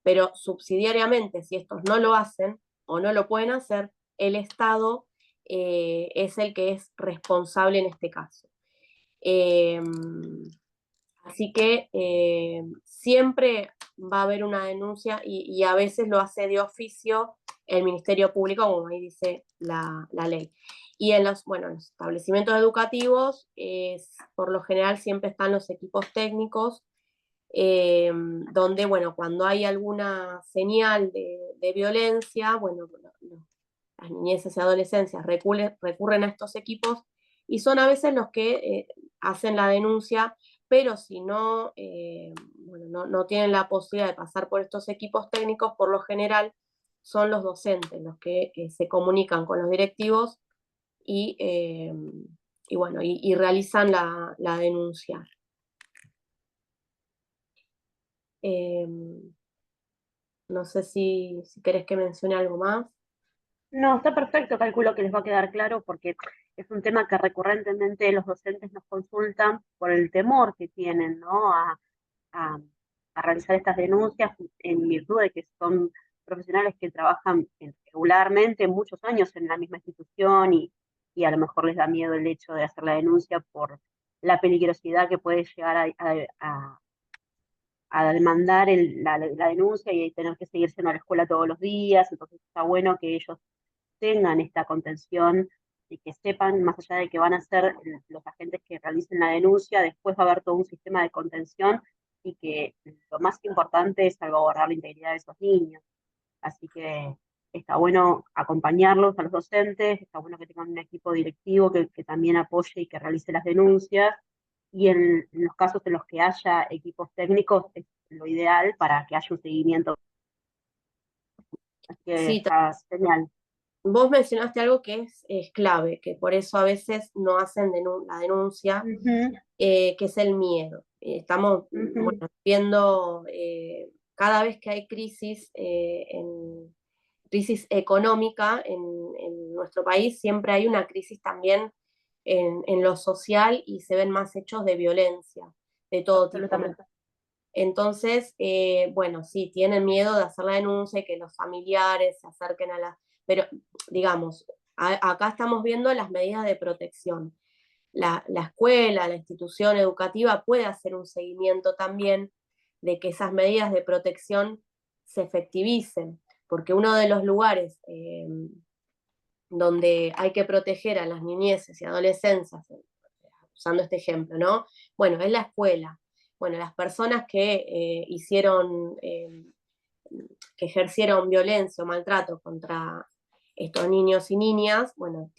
Pero subsidiariamente, si estos no lo hacen o no lo pueden hacer, el Estado es el que es responsable en este caso. Así que siempre va a haber una denuncia y a veces lo hace de oficio el Ministerio Público, como ahí dice la ley. Y en los establecimientos educativos, por lo general siempre están los equipos técnicos, donde, cuando hay alguna señal de violencia, las niñeces y adolescencias recurren a estos equipos y son a veces los que hacen la denuncia, pero si no, no tienen la posibilidad de pasar por estos equipos técnicos, por lo general son los docentes los que se comunican con los directivos y realizan la denuncia. No sé si querés que mencione algo más. No, está perfecto, calculo que les va a quedar claro porque es un tema que recurrentemente los docentes nos consultan por el temor que tienen, ¿no? A- a realizar estas denuncias en virtud de que son profesionales que trabajan regularmente muchos años en la misma institución y a lo mejor les da miedo el hecho de hacer la denuncia por la peligrosidad que puede llegar a demandar la denuncia y tener que seguir yendo a la escuela todos los días. Entonces está bueno que ellos tengan esta contención y que sepan, más allá de que van a ser los agentes que realicen la denuncia, después va a haber todo un sistema de contención y que lo más importante es salvaguardar la integridad de esos niños. Así que está bueno acompañarlos a los docentes, está bueno que tengan un equipo directivo que también apoye y que realice las denuncias, y en los casos en los que haya equipos técnicos es lo ideal para que haya un seguimiento. Así que Sí, está genial. vos mencionaste algo que es clave, que por eso a veces no hacen la denuncia, Ujú, que es el miedo. Estamos ujú. bueno, viendo cada vez que hay crisis económica en nuestro país, siempre hay una crisis también en lo social y se ven más hechos de violencia de todo tipo. Absolutamente. Entonces, bueno, sí, tienen miedo de hacer la denuncia y que los familiares se acerquen a la... Pero, digamos, acá estamos viendo las medidas de protección. La escuela, la institución educativa puede hacer un seguimiento también de que esas medidas de protección se efectivicen, porque uno de los lugares donde hay que proteger a las niñeces y adolescencias, usando este ejemplo, ¿no? Bueno, es la escuela. Bueno, las personas que que ejercieron violencia o maltrato contra estos niños y niñas, bueno,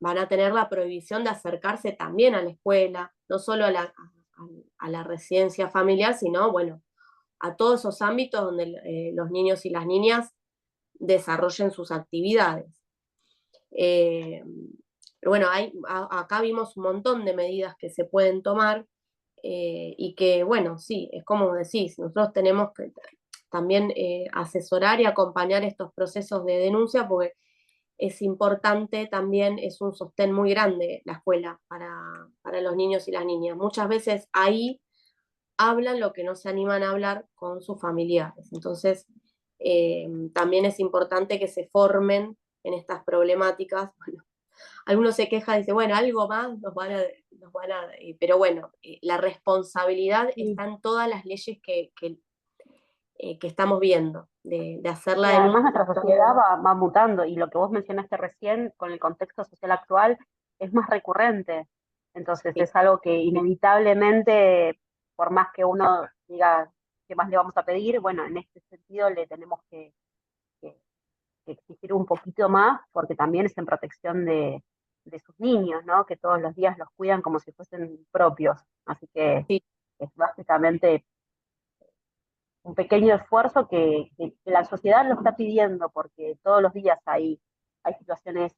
van a tener la prohibición de acercarse también a la escuela, no solo a la residencia familiar, sino, bueno, a todos esos ámbitos donde los niños y las niñas desarrollen sus actividades. Eh, pero bueno, acá vimos un montón de medidas que se pueden tomar y que, bueno, sí, es como decís, nosotros tenemos que también asesorar y acompañar estos procesos de denuncia porque es importante también, es un sostén muy grande la escuela para los niños y las niñas. Muchas veces ahí hablan lo que no se animan a hablar con sus familiares. Entonces, también es importante que se formen en estas problemáticas. Bueno, algunos se quejan y dicen, bueno, algo más pero bueno, la responsabilidad Sí. está en todas las leyes que estamos viendo, de hacer Y la además denuncia. nuestra sociedad va mutando, y lo que vos mencionaste recién con el contexto social actual es más recurrente. Entonces Sí, es algo que inevitablemente, por más que uno diga qué más le vamos a pedir, bueno, en este sentido le tenemos que- que exigir un poquito más, porque también es en protección de sus niños, ¿no? Que todos los días los cuidan como si fuesen propios. Así que sí, es básicamente un pequeño esfuerzo que la sociedad lo está pidiendo, porque todos los días hay situaciones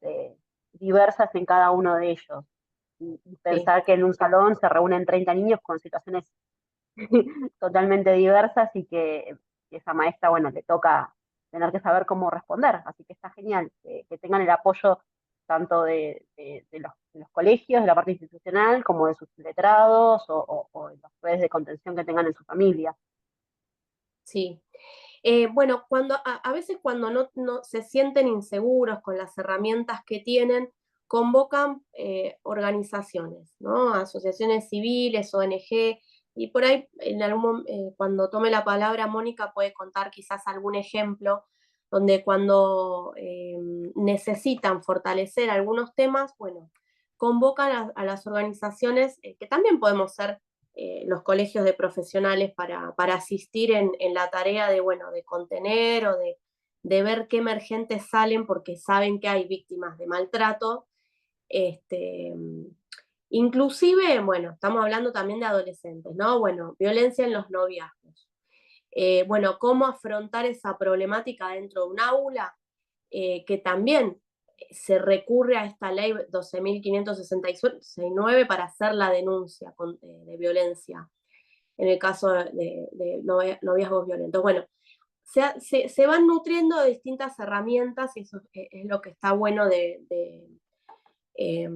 diversas en cada uno de ellos. Y sí. pensar que en un salón se reúnen 30 niños con situaciones totalmente diversas, y que esa maestra, bueno, le toca tener que saber cómo responder. Así que está genial que tengan el apoyo tanto de los colegios, de la parte institucional, como de sus letrados o de las redes de contención que tengan en su familia. Sí. Bueno, a veces cuando no se sienten inseguros con las herramientas que tienen, convocan organizaciones, ¿no? Asociaciones civiles, ONG, y por ahí cuando tome la palabra Mónica puede contar quizás algún ejemplo donde cuando necesitan fortalecer algunos temas, bueno, convocan a las organizaciones, que también podemos ser los colegios de profesionales para asistir en la tarea de, bueno, de contener o de ver qué emergentes salen porque saben que hay víctimas de maltrato. Este, inclusive, bueno, estamos hablando también de adolescentes, ¿no? Bueno, violencia en los noviazgos. Bueno, cómo afrontar esa problemática dentro de un aula, que también se recurre a esta ley 12.569 para hacer la denuncia de violencia en el caso de noviazgos violentos. Bueno, se van nutriendo de distintas herramientas y eso es lo que está bueno eh,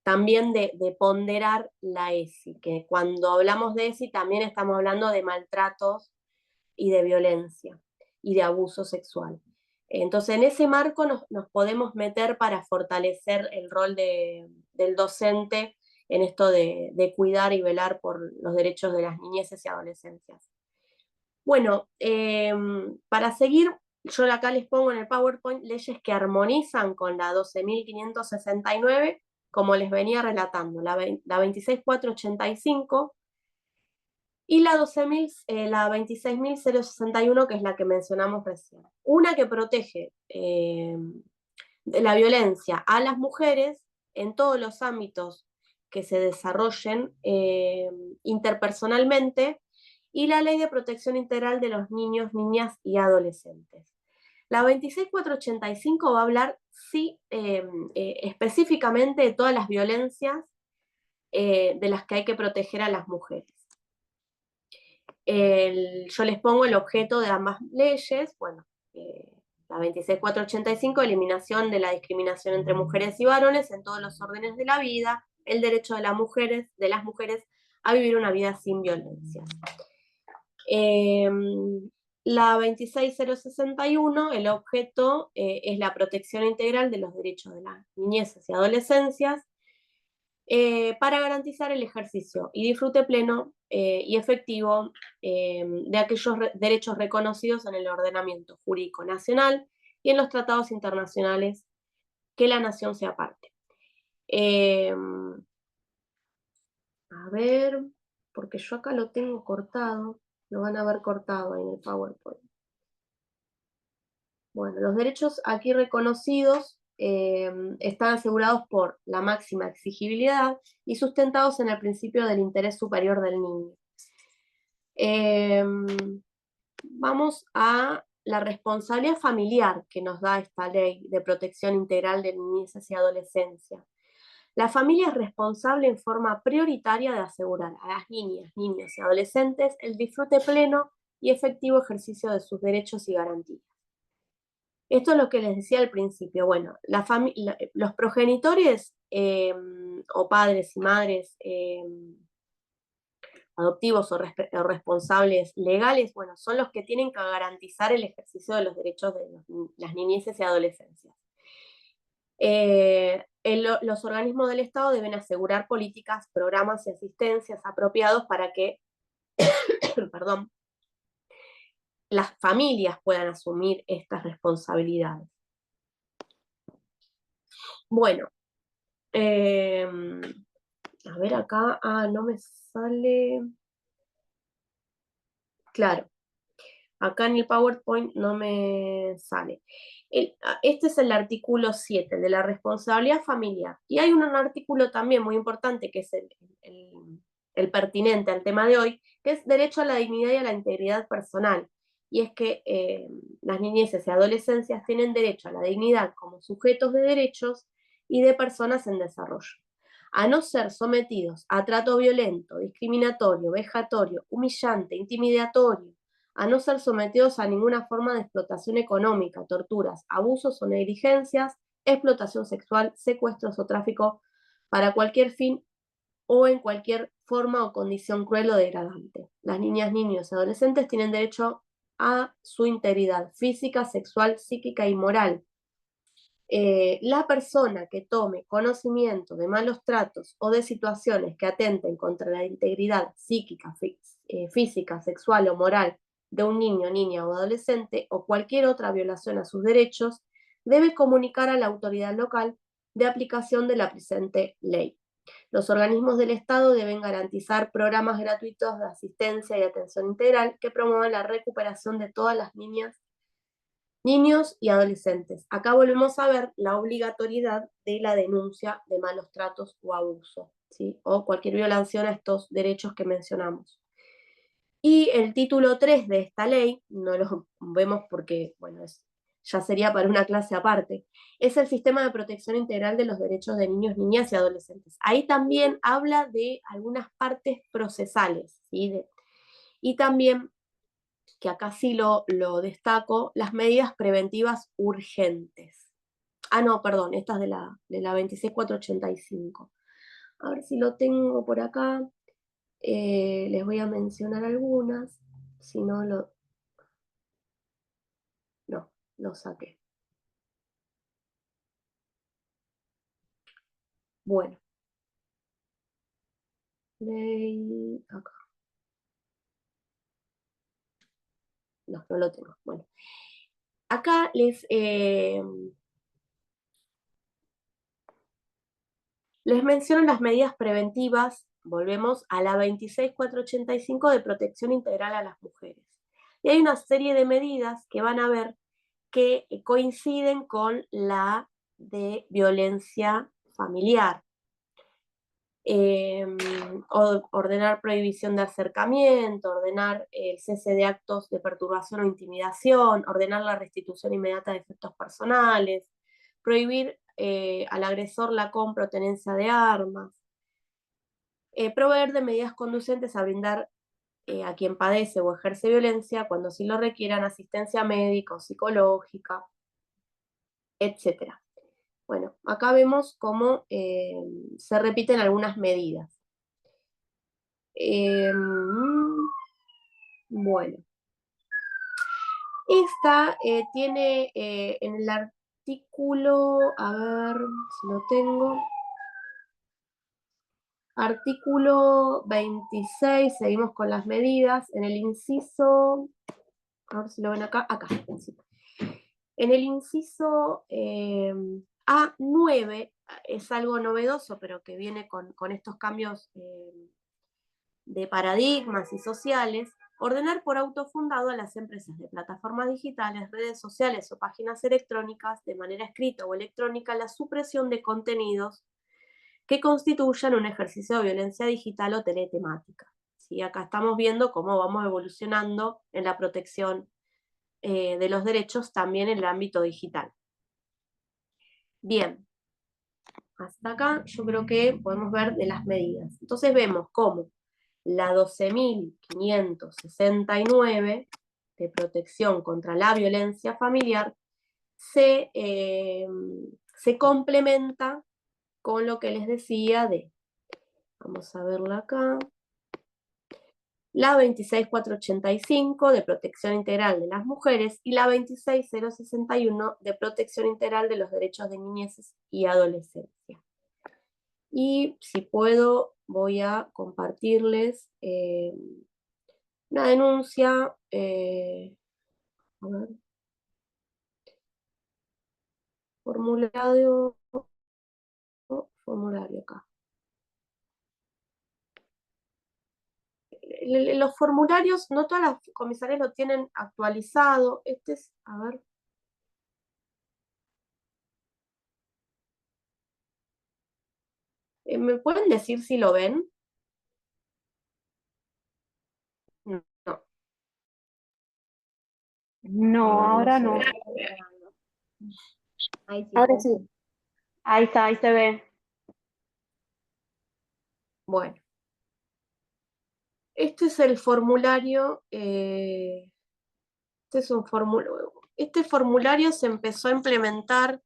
también de ponderar la ESI, que cuando hablamos de ESI también estamos hablando de maltratos y de violencia y de abuso sexual. Entonces, en ese marco nos podemos meter para fortalecer el rol del docente en esto de cuidar y velar por los derechos de las niñeces y adolescencias. Bueno, para seguir, yo acá les pongo en el PowerPoint leyes que armonizan con la 12.569, como les venía relatando, la 26.485 y la 26.061, que es la que mencionamos recién. Una que protege de la violencia a las mujeres en todos los ámbitos que se desarrollen interpersonalmente, y la Ley de Protección Integral de los Niños, Niñas y Adolescentes. La 26.485 va a hablar específicamente de todas las violencias de las que hay que proteger a las mujeres. Yo les pongo el objeto de ambas leyes. Bueno, la 26.485, eliminación de la discriminación entre mujeres y varones en todos los órdenes de la vida, el derecho de las mujeres a vivir una vida sin violencia. La 26.061, el objeto es la protección integral de los derechos de las niñeces y adolescencias, para garantizar el ejercicio y disfrute pleno y efectivo de aquellos derechos reconocidos en el ordenamiento jurídico nacional y en los tratados internacionales que la nación sea parte. A ver, porque yo acá lo tengo cortado, lo van a ver cortado ahí en el PowerPoint. Bueno, los derechos aquí reconocidos están asegurados por la máxima exigibilidad y sustentados en el principio del interés superior del niño. Vamos a la responsabilidad familiar que nos da esta ley de protección integral de niñeces y adolescencia. La familia es responsable en forma prioritaria de asegurar a las niñas, niños y adolescentes el disfrute pleno y efectivo ejercicio de sus derechos y garantías. Esto es lo que les decía al principio. Bueno, los progenitores o padres y madres adoptivos o responsables legales, bueno, son los que tienen que garantizar el ejercicio de los derechos de las niñeces y adolescencias. Los organismos del Estado deben asegurar políticas, programas y asistencias apropiados para que perdón, las familias puedan asumir estas responsabilidades. Bueno, a ver acá, no me sale. Claro, acá en el PowerPoint no me sale. Este es el artículo 7 de la responsabilidad familiar. Y hay un artículo también muy importante que es el pertinente al tema de hoy, que es derecho a la dignidad y a la integridad personal. Y es que las niñeces y adolescencias tienen derecho a la dignidad como sujetos de derechos y de personas en desarrollo, a no ser sometidos a trato violento, discriminatorio, vejatorio, humillante, intimidatorio, a no ser sometidos a ninguna forma de explotación económica, torturas, abusos o negligencias, explotación sexual, secuestros o tráfico para cualquier fin o en cualquier forma o condición cruel o degradante. Las niñas, niños y adolescentes tienen derecho a su integridad física, sexual, psíquica y moral. La persona que tome conocimiento de malos tratos o de situaciones que atenten contra la integridad psíquica, física, sexual o moral de un niño, niña o adolescente, o cualquier otra violación a sus derechos, debe comunicar a la autoridad local de aplicación de la presente ley. Los organismos del Estado deben garantizar programas gratuitos de asistencia y atención integral que promuevan la recuperación de todas las niñas, niños y adolescentes. Acá volvemos a ver la obligatoriedad de la denuncia de malos tratos o abuso, ¿sí? O cualquier violación a estos derechos que mencionamos. Y el título 3 de esta ley, no lo vemos porque, bueno, ya sería para una clase aparte, es el sistema de protección integral de los derechos de niños, niñas y adolescentes. Ahí también habla de algunas partes procesales, ¿sí? Y también, que acá sí lo destaco, las medidas preventivas urgentes. No, perdón, esta es de la 26.485. A ver si lo tengo por acá. Les voy a mencionar algunas, si no lo saqué. Bueno, ley, acá. No lo tengo. Bueno, acá les menciono las medidas preventivas volvemos a la 26485 de protección integral a las mujeres. Y hay una serie de medidas que van a ver que coinciden con la de violencia familiar. Ordenar prohibición de acercamiento, ordenar el cese de actos de perturbación o intimidación, ordenar la restitución inmediata de efectos personales, prohibir al agresor la compra o tenencia de armas, proveer de medidas conducentes a brindar a quien padece o ejerce violencia, cuando así lo requieran, asistencia médica o psicológica, etc. Bueno, acá vemos cómo se repiten algunas medidas. Bueno, esta tiene en el artículo, a ver si lo tengo, artículo 26, seguimos con las medidas, en el inciso, a ver si lo ven acá, sí. En el inciso A9, es algo novedoso, pero que viene con estos cambios de paradigmas y sociales, ordenar por auto fundado a las empresas de plataformas digitales, redes sociales o páginas electrónicas, de manera escrita o electrónica, la supresión de contenidos que constituyan un ejercicio de violencia digital o teletemática. ¿Sí? Acá estamos viendo cómo vamos evolucionando en la protección de los derechos también en el ámbito digital. Bien, hasta acá yo creo que podemos ver de las medidas. Entonces vemos cómo la 12.569 de protección contra la violencia familiar se complementa con lo que les decía de, vamos a verla acá, la 26.485 de protección integral de las mujeres y la 26.061 de protección integral de los derechos de niñez y adolescencia. Y si puedo, voy a compartirles una denuncia, a ver, formulario acá. Los formularios, no todas las comisarías lo tienen actualizado. Este es, a ver. ¿Me pueden decir si lo ven? No. No, ahora no. Ahí sí. Ahora sí. Ahí está, ahí se ve. Bueno. Este es el formulario. Este formulario se empezó a implementar,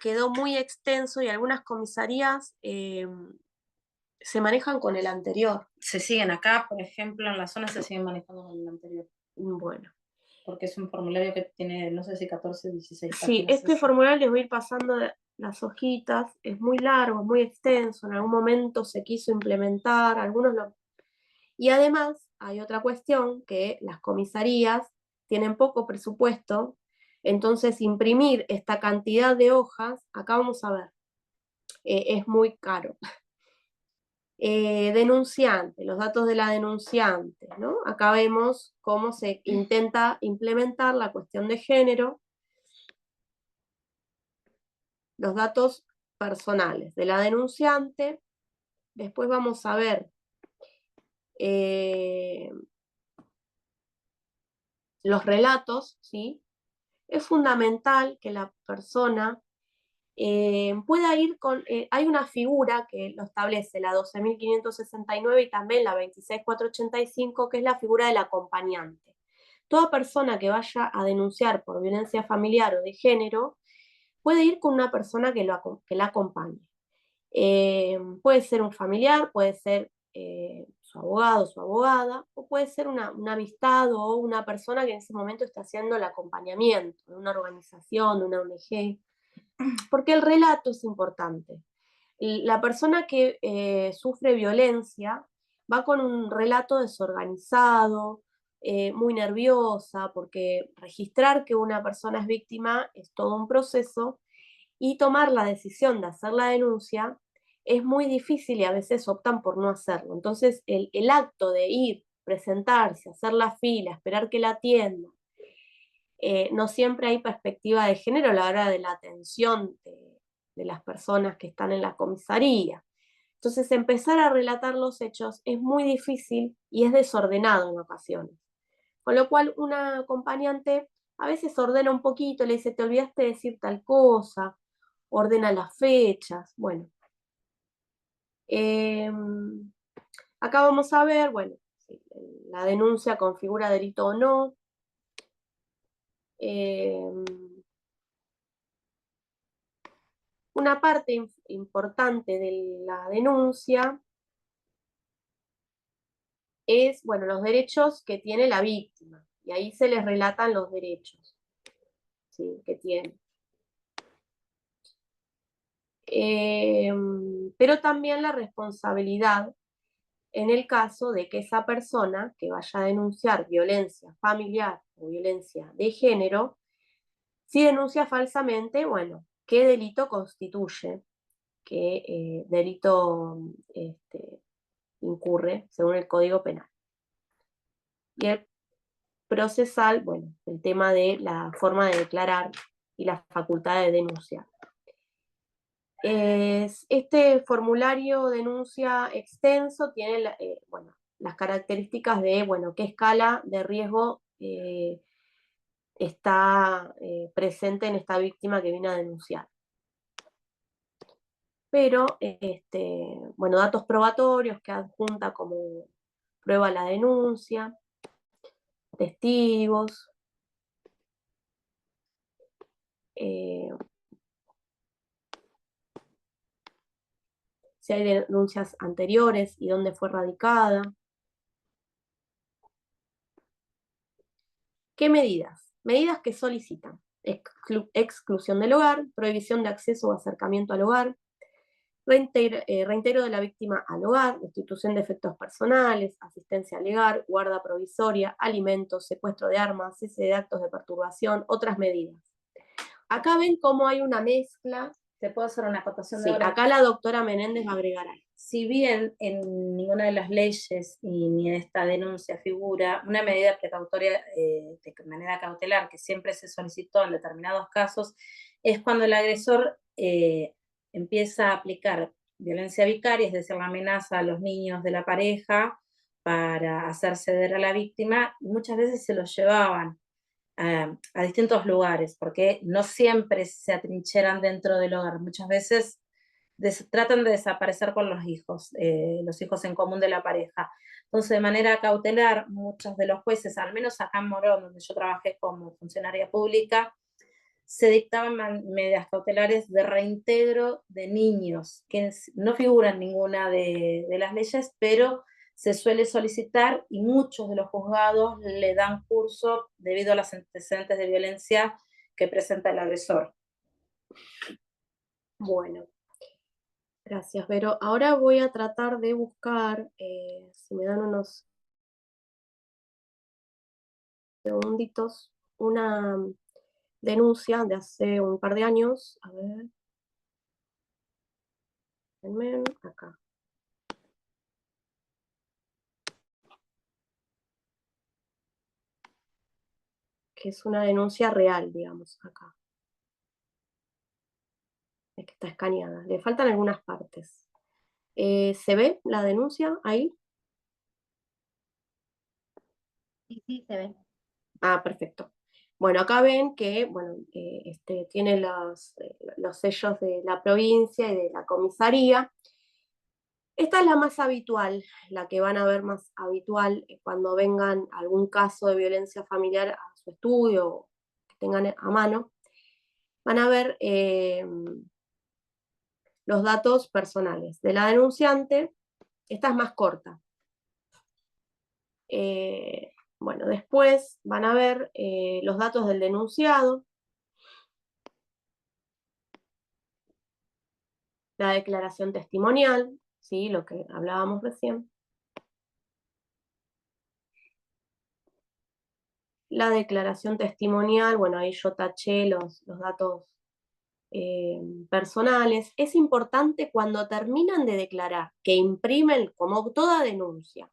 quedó muy extenso y algunas comisarías se manejan con el anterior. Se siguen acá, por ejemplo, en la zona se siguen manejando con el anterior. Bueno. Porque es un formulario que tiene, no sé si 14 o 16 páginas. Sí, este formulario les voy a ir pasando las hojitas, es muy largo, es muy extenso, en algún momento se quiso implementar, algunos lo... Y además hay otra cuestión, que las comisarías tienen poco presupuesto, entonces imprimir esta cantidad de hojas, acá vamos a ver, es muy caro. Denunciante, los datos de la denunciante, ¿no? Acá vemos cómo se intenta implementar la cuestión de género, los datos personales de la denunciante. Después vamos a ver los relatos, ¿sí? Es fundamental que la persona pueda ir con... hay una figura que lo establece la 12.569 y también la 26.485, que es la figura del acompañante. Toda persona que vaya a denunciar por violencia familiar o de género puede ir con una persona que la acompañe. Puede ser un familiar, puede ser su abogado, su abogada, o puede ser una amistad o una persona que en ese momento está haciendo el acompañamiento de una organización, de una ONG, porque el relato es importante. La persona que sufre violencia va con un relato desorganizado, muy nerviosa, porque registrar que una persona es víctima es todo un proceso, y tomar la decisión de hacer la denuncia es muy difícil y a veces optan por no hacerlo. Entonces, el acto de ir, presentarse, hacer la fila, esperar que la atiendan, no siempre hay perspectiva de género a la hora de la atención de las personas que están en la comisaría. Entonces, empezar a relatar los hechos es muy difícil y es desordenado en ocasiones. Con lo cual, una acompañante a veces ordena un poquito, le dice, te olvidaste de decir tal cosa, ordena las fechas, bueno. Acá vamos a ver, bueno, si la denuncia configura delito o no. Una parte importante de la denuncia es, bueno, los derechos que tiene la víctima, y ahí se les relatan los derechos, ¿sí?, que tiene. Pero también la responsabilidad en el caso de que esa persona que vaya a denunciar violencia familiar o violencia de género, si denuncia falsamente, bueno, ¿qué delito constituye? ¿Qué delito incurre según el Código Penal? Y el procesal, bueno, el tema de la forma de declarar y la facultad de denunciar. Este formulario denuncia extenso tiene bueno, las características de, bueno, qué escala de riesgo está presente en esta víctima que viene a denunciar. Pero, bueno, datos probatorios que adjunta como prueba la denuncia, testigos, si hay denuncias anteriores y dónde fue radicada. ¿Qué medidas? Medidas que solicitan: exclusión del hogar, prohibición de acceso o acercamiento al hogar, reintegro de la víctima al hogar, destitución de efectos personales, asistencia legal, guarda provisoria, alimentos, secuestro de armas, cese de actos de perturbación, otras medidas. Acá ven cómo hay una mezcla. ¿Te puedo hacer una acotación de Sí, ahora? acá la doctora Menéndez va a agregar algo. Si bien en ninguna de las leyes y ni en esta denuncia figura una medida precautoria de manera cautelar que siempre se solicitó en determinados casos, es cuando el agresor empieza a aplicar violencia vicaria, es decir, la amenaza a los niños de la pareja para hacer ceder a la víctima, y muchas veces se los llevaban a distintos lugares, porque no siempre se atrincheran dentro del hogar, muchas veces tratan de desaparecer con los hijos en común de la pareja. Entonces, de manera cautelar, muchos de los jueces, al menos acá en Morón, donde yo trabajé como funcionaria pública, se dictaban medidas cautelares de reintegro de niños, que no figuran en ninguna de las leyes, pero se suele solicitar y muchos de los juzgados le dan curso debido a los antecedentes de violencia que presenta el agresor. Bueno, gracias, Vero. Ahora voy a tratar de buscar, si me dan unos segunditos, una denuncia de hace un par de años. A ver. Acá. Que es una denuncia real, digamos, acá. Es que está escaneada. Le faltan algunas partes. ¿Se ve la denuncia ahí? Sí, se ve. Ah, perfecto. Bueno, acá ven que, bueno, tiene los sellos de la provincia y de la comisaría. Esta es la más habitual, la que van a ver más habitual cuando vengan algún caso de violencia familiar a su estudio, que tengan a mano. Van a ver los datos personales de la denunciante. Esta es más corta. Bueno, después van a ver los datos del denunciado, la declaración testimonial, ¿sí?, lo que hablábamos recién. La declaración testimonial, bueno, ahí yo taché los datos personales, es importante cuando terminan de declarar, que imprimen como toda denuncia.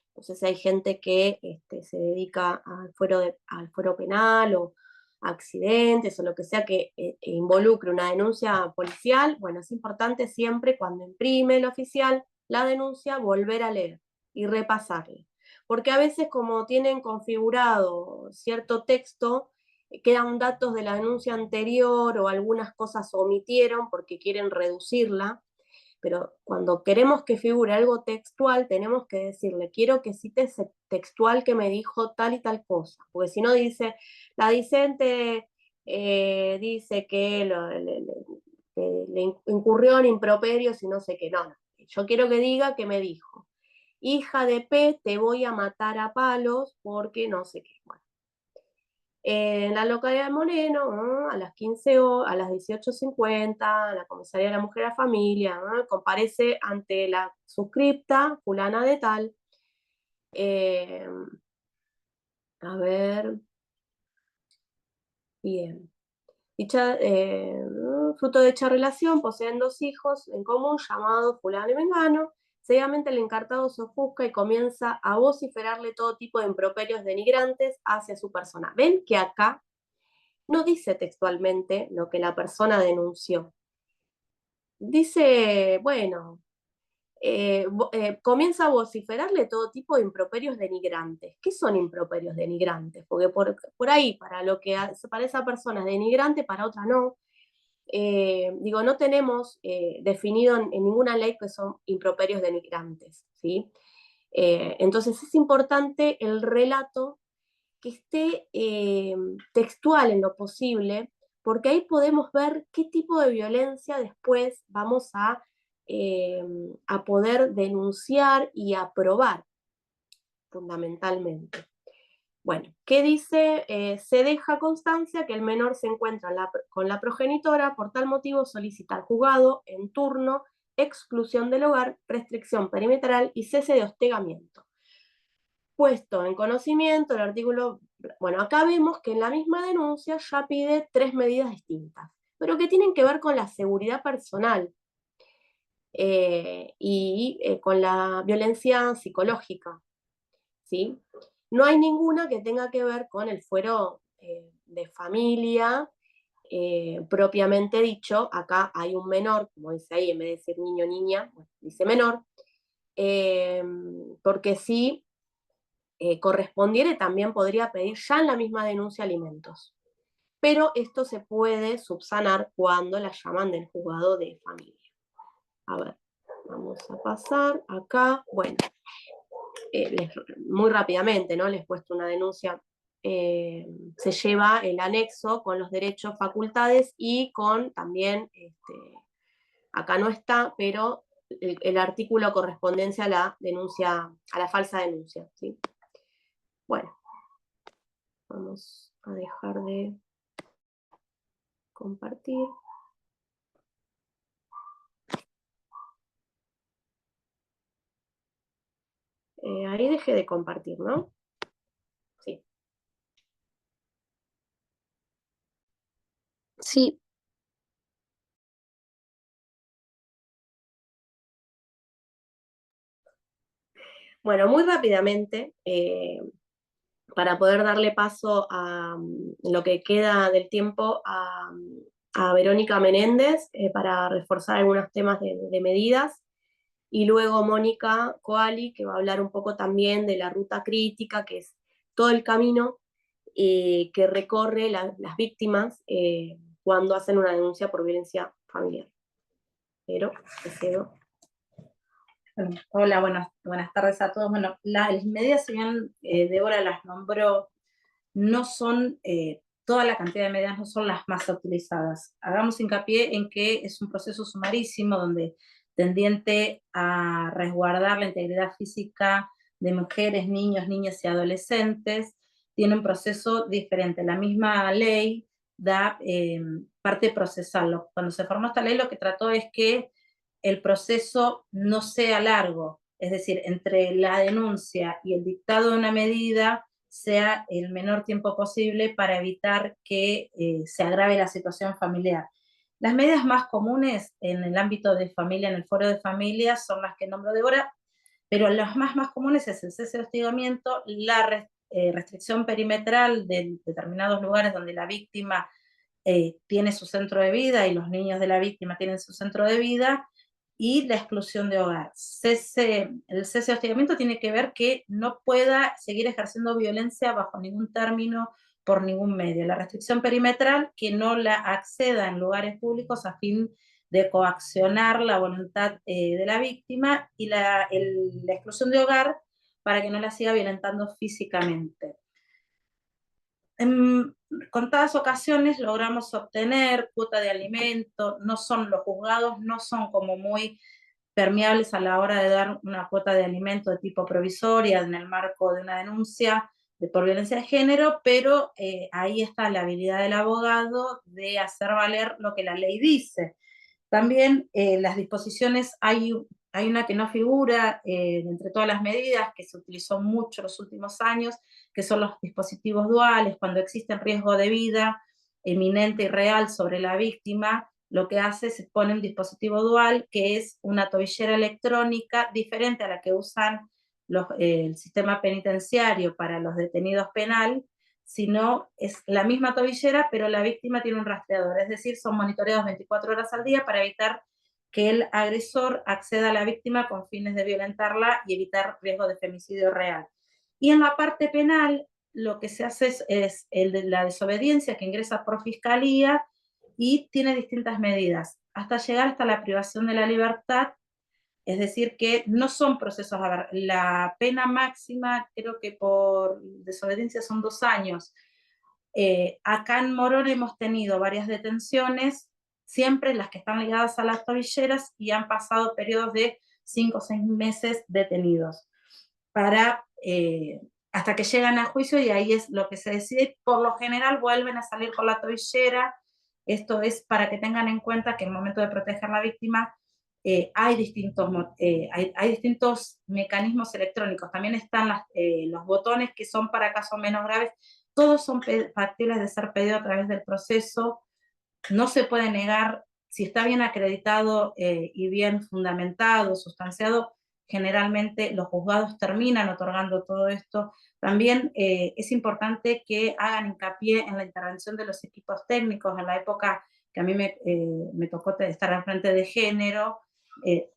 Entonces hay gente que se dedica al fuero penal o a accidentes o lo que sea que involucre una denuncia policial. Bueno, es importante siempre cuando imprime el oficial la denuncia volver a leer y repasarla. Porque a veces como tienen configurado cierto texto, quedan datos de la denuncia anterior o algunas cosas omitieron porque quieren reducirla. Pero cuando queremos que figure algo textual, tenemos que decirle, quiero que cite ese textual que me dijo tal y tal cosa, porque si no dice, la discente dice que le incurrió en improperios y no sé qué, no, yo quiero que diga que me dijo, hija de P, te voy a matar a palos porque no sé qué, bueno. En la localidad de Moreno, a las 15 horas, a las 18:50, la comisaría de la Mujer y la Familia, comparece ante la suscripta, fulana de tal. A ver, bien. Fruto de dicha relación, poseen 2 hijos en común llamados fulano y mengano. Seguidamente el encartado se ofusca y comienza a vociferarle todo tipo de improperios denigrantes hacia su persona. ¿Ven que acá no dice textualmente lo que la persona denunció? Dice, bueno, comienza a vociferarle todo tipo de improperios denigrantes. ¿Qué son improperios denigrantes? Porque por ahí, para lo que para esa persona es denigrante, para otra no. Digo, no tenemos definido en ninguna ley que son improperios denigrantes, ¿sí? Entonces es importante el relato que esté textual en lo posible, porque ahí podemos ver qué tipo de violencia después vamos a poder denunciar y aprobar, fundamentalmente. Bueno, ¿qué dice? Se deja constancia que el menor se encuentra con la progenitora, por tal motivo solicita al juzgado en turno exclusión del hogar, restricción perimetral y cese de hostigamiento. Puesto en conocimiento el artículo, bueno, acá vemos que en la misma denuncia ya pide 3 medidas distintas, pero que tienen que ver con la seguridad personal y con la violencia psicológica, ¿sí? No hay ninguna que tenga que ver con el fuero de familia propiamente dicho. Acá hay un menor, como dice ahí, en vez de decir niño o niña, bueno, dice menor, porque sí, correspondiere, también podría pedir ya en la misma denuncia alimentos. Pero esto se puede subsanar cuando la llaman del juzgado de familia. A ver, vamos a pasar acá. Bueno, muy rápidamente, ¿no? Les he puesto una denuncia. Se lleva el anexo con los derechos, facultades y con también, acá no está, pero el artículo correspondencia a la denuncia, a la falsa denuncia, ¿sí? Bueno, vamos a dejar de compartir. Ahí dejé de compartir, ¿no? Sí. Sí. Bueno, muy rápidamente, para poder darle paso a lo que queda del tiempo a Verónica Menéndez para reforzar algunos temas de medidas, y luego Mónica Coali, que va a hablar un poco también de la ruta crítica, que es todo el camino que recorre las víctimas cuando hacen una denuncia por violencia familiar. Pero, cedo. Bueno, hola, buenas tardes a todos. Bueno, las medidas, si bien Débora las nombró, no son, toda la cantidad de medidas no son las más utilizadas. Hagamos hincapié en que es un proceso sumarísimo donde tendiente a resguardar la integridad física de mujeres, niños, niñas y adolescentes, tiene un proceso diferente. La misma ley da parte procesal. Cuando se formó esta ley, lo que trató es que el proceso no sea largo, es decir, entre la denuncia y el dictado de una medida sea el menor tiempo posible para evitar que se agrave la situación familiar. Las medidas más comunes en el ámbito de familia, en el foro de familia, son las que nombro Débora, pero las más comunes es el cese de hostigamiento, la restricción perimetral de determinados lugares donde la víctima tiene su centro de vida y los niños de la víctima tienen su centro de vida, y la exclusión de hogar. El cese de hostigamiento tiene que ver que no pueda seguir ejerciendo violencia bajo ningún término, por ningún medio. La restricción perimetral, que no la acceda en lugares públicos a fin de coaccionar la voluntad de la víctima, y la exclusión de hogar para que no la siga violentando físicamente. En contadas ocasiones logramos obtener cuota de alimento, los juzgados no son como muy permeables a la hora de dar una cuota de alimento de tipo provisoria en el marco de una denuncia por violencia de género, pero ahí está la habilidad del abogado de hacer valer lo que la ley dice. También las disposiciones, hay una que no figura entre todas las medidas, que se utilizó mucho los últimos años, que son los dispositivos duales. Cuando existe riesgo de vida eminente y real sobre la víctima, lo que hace es pone un dispositivo dual, que es una tobillera electrónica diferente a la que usan el sistema penitenciario para los detenidos penal, sino es la misma tobillera, pero la víctima tiene un rastreador, es decir, son monitoreados 24 horas al día para evitar que el agresor acceda a la víctima con fines de violentarla y evitar riesgo de femicidio real. Y en la parte penal, lo que se hace es el de la desobediencia, que ingresa por fiscalía y tiene distintas medidas, hasta llegar hasta la privación de la libertad. Es decir, que no son procesos, a ver, la pena máxima creo que por desobediencia son 2 años. Acá en Morón hemos tenido varias detenciones, siempre las que están ligadas a las tobilleras, y han pasado periodos de 5 o 6 meses detenidos, hasta que llegan a juicio, y ahí es lo que se decide. Por lo general vuelven a salir con la tobillera. Esto es para que tengan en cuenta que en el momento de proteger a la víctima hay distintos mecanismos electrónicos. También están los botones que son para casos menos graves. Todos son factibles de ser pedidos a través del proceso. No se puede negar, si está bien acreditado y bien fundamentado, sustanciado, generalmente los juzgados terminan otorgando todo esto. También es importante que hagan hincapié en la intervención de los equipos técnicos. En la época que a mí me tocó estar al frente de género,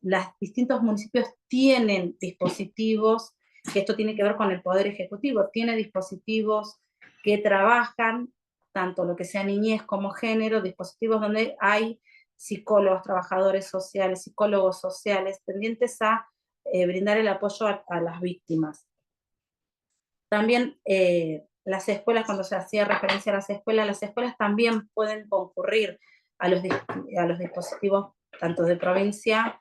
los distintos municipios tienen dispositivos, que esto tiene que ver con el Poder Ejecutivo, tiene dispositivos que trabajan tanto lo que sea niñez como género, dispositivos donde hay psicólogos, trabajadores sociales, psicólogos sociales, tendientes a brindar el apoyo a las víctimas. También las escuelas, cuando se hacía referencia a las escuelas también pueden concurrir a los dispositivos tanto de provincia,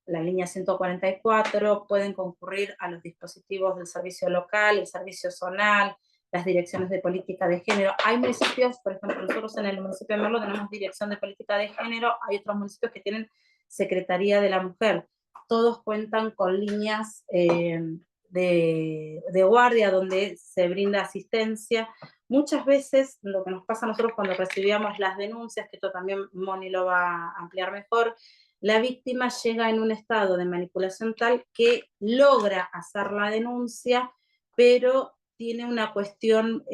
la línea 144, pueden concurrir a los dispositivos del servicio local, el servicio zonal, las direcciones de política de género. Hay municipios, por ejemplo, nosotros en el municipio de Merlo tenemos dirección de política de género, hay otros municipios que tienen Secretaría de la Mujer. Todos cuentan con líneas de guardia donde se brinda asistencia. Muchas veces lo que nos pasa a nosotros cuando recibíamos las denuncias, que esto también Moni lo va a ampliar mejor, la víctima llega en un estado de manipulación tal que logra hacer la denuncia, pero tiene una cuestión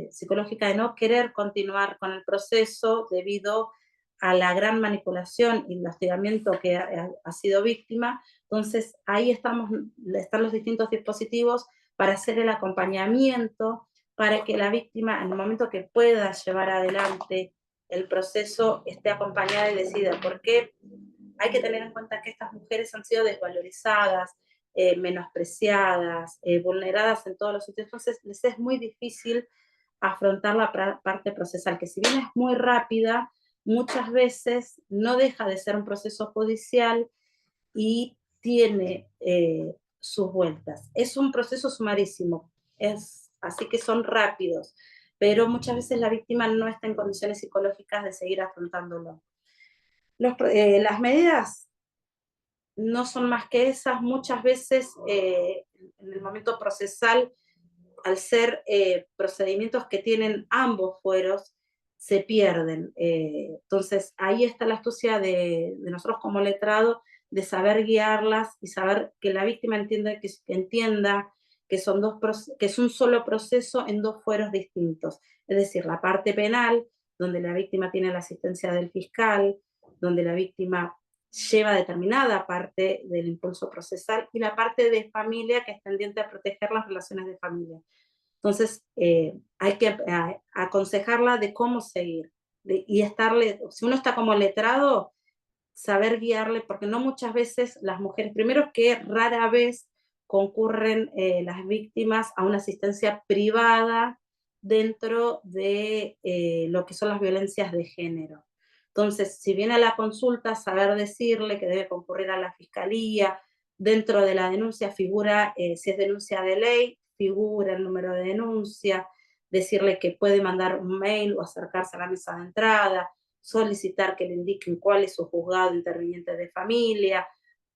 psicológica de no querer continuar con el proceso debido a la gran manipulación y el hostigamiento que ha sido víctima. Entonces ahí están los distintos dispositivos para hacer el acompañamiento, para que la víctima, en el momento que pueda llevar adelante el proceso, esté acompañada y decida. Porque hay que tener en cuenta que estas mujeres han sido desvalorizadas, menospreciadas, vulneradas en todos los sitios. Entonces les es muy difícil afrontar la parte procesal, que si bien es muy rápida, muchas veces no deja de ser un proceso judicial y tiene sus vueltas. Es un proceso sumarísimo, así que son rápidos, pero muchas veces la víctima no está en condiciones psicológicas de seguir afrontándolo. Las medidas no son más que esas. Muchas veces en el momento procesal, al ser procedimientos que tienen ambos fueros, se pierden. Entonces, ahí está la astucia de nosotros como letrado, de saber guiarlas y saber que la víctima entienda que que es un solo proceso en dos fueros distintos. Es decir, la parte penal, donde la víctima tiene la asistencia del fiscal, donde la víctima lleva determinada parte del impulso procesal, y la parte de familia, que es tendiente a proteger las relaciones de familia. Entonces, hay que aconsejarla de cómo seguir. Y si uno está como letrado, saber guiarle, porque no muchas veces las mujeres, primero que rara vez concurren las víctimas a una asistencia privada dentro de lo que son las violencias de género. Entonces, si viene a la consulta, saber decirle que debe concurrir a la fiscalía. Dentro de la denuncia figura, si es denuncia de ley, figura el número de denuncia, decirle que puede mandar un mail o acercarse a la mesa de entrada, solicitar que le indiquen cuál es su juzgado interviniente de familia.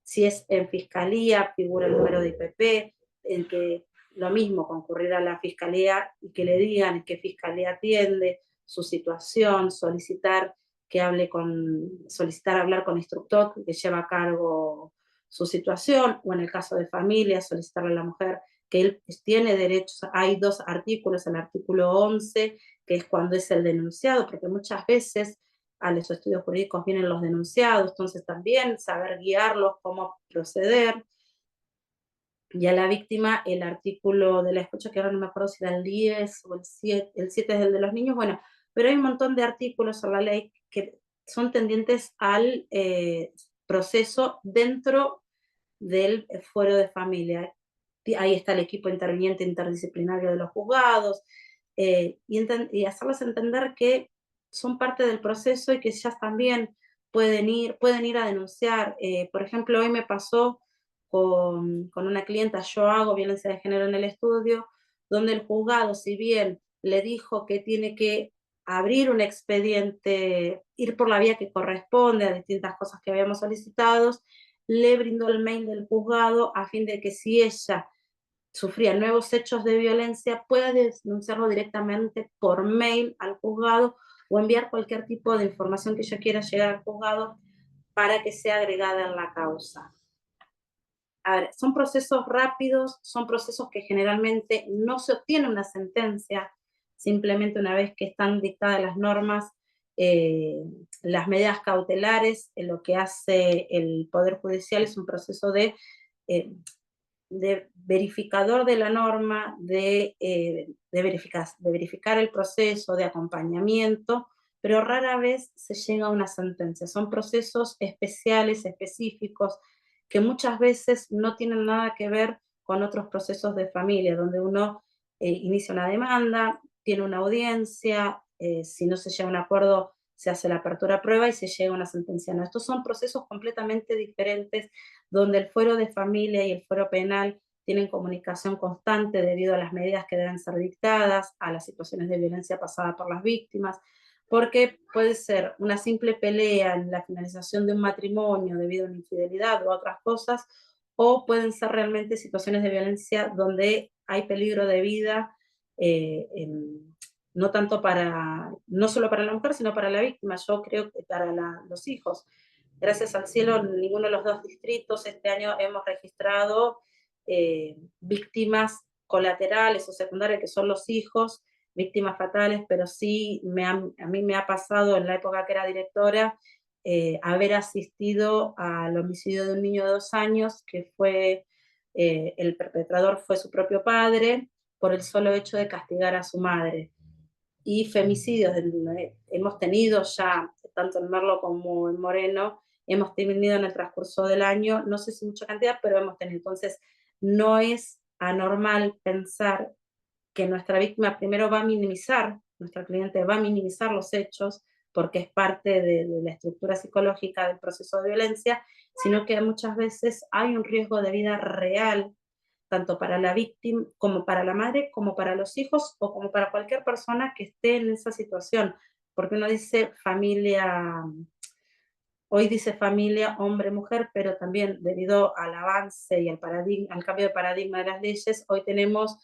Si es en fiscalía, figura el número de IPP, en que lo mismo, concurrir a la fiscalía y que le digan en qué fiscalía atiende, su situación, solicitar hablar con instructor que lleva a cargo su situación, o en el caso de familia, solicitarle a la mujer que él tiene derechos. Hay dos artículos, el artículo 11, que es cuando es el denunciado, porque muchas veces a los estudios jurídicos vienen los denunciados, entonces también saber guiarlos, cómo proceder. Y a la víctima, el artículo de la escucha, que ahora no me acuerdo si era el 10 o el 7 es el de los niños, bueno, pero hay un montón de artículos en la ley que son tendientes al proceso dentro del fuero de familia. Ahí está el equipo interviniente interdisciplinario de los juzgados, y hacerles entender que son parte del proceso y que ellas también pueden ir a denunciar. Por ejemplo, hoy me pasó con una clienta, yo hago violencia de género en el estudio, donde el juzgado, si bien le dijo que tiene que abrir un expediente, ir por la vía que corresponde a distintas cosas que habíamos solicitado, le brindó el mail del juzgado a fin de que si ella sufría nuevos hechos de violencia, pueda denunciarlo directamente por mail al juzgado o enviar cualquier tipo de información que ella quiera llegar al juzgado para que sea agregada en la causa. A ver, son procesos rápidos, son procesos que generalmente no se obtiene una sentencia, simplemente una vez que están dictadas las normas, las medidas cautelares, lo que hace el Poder Judicial es un proceso de verificador de la norma, de verificar el proceso, de acompañamiento, pero rara vez se llega a una sentencia. Son procesos especiales, específicos, que muchas veces no tienen nada que ver con otros procesos de familia, donde uno inicia una demanda, tiene una audiencia, si no se llega a un acuerdo, se hace la apertura a prueba y se llega a una sentencia. No, estos son procesos completamente diferentes, donde el fuero de familia y el fuero penal tienen comunicación constante debido a las medidas que deben ser dictadas, a las situaciones de violencia pasada por las víctimas, porque puede ser una simple pelea en la finalización de un matrimonio debido a una infidelidad o a otras cosas, o pueden ser realmente situaciones de violencia donde hay peligro de vida, no solo para la mujer, sino para la víctima. Yo creo que para los hijos. Gracias al cielo, en ninguno de los dos distritos este año hemos registrado víctimas colaterales o secundarias, que son los hijos, víctimas fatales, pero sí a mí me ha pasado en la época que era directora haber asistido al homicidio de un niño de 2 años, que el perpetrador fue su propio padre, por el solo hecho de castigar a su madre. Y femicidios, hemos tenido ya, tanto en Merlo como en Moreno, hemos tenido en el transcurso del año, no sé si mucha cantidad, pero hemos tenido. Entonces, no es anormal pensar que nuestra víctima primero va a minimizar, nuestra cliente va a minimizar los hechos, porque es parte de la estructura psicológica del proceso de violencia, sino que muchas veces hay un riesgo de vida real, tanto para la víctima, como para la madre, como para los hijos, o como para cualquier persona que esté en esa situación. Porque uno dice familia, hoy dice familia hombre-mujer, pero también debido al avance y al cambio de paradigma de las leyes, hoy tenemos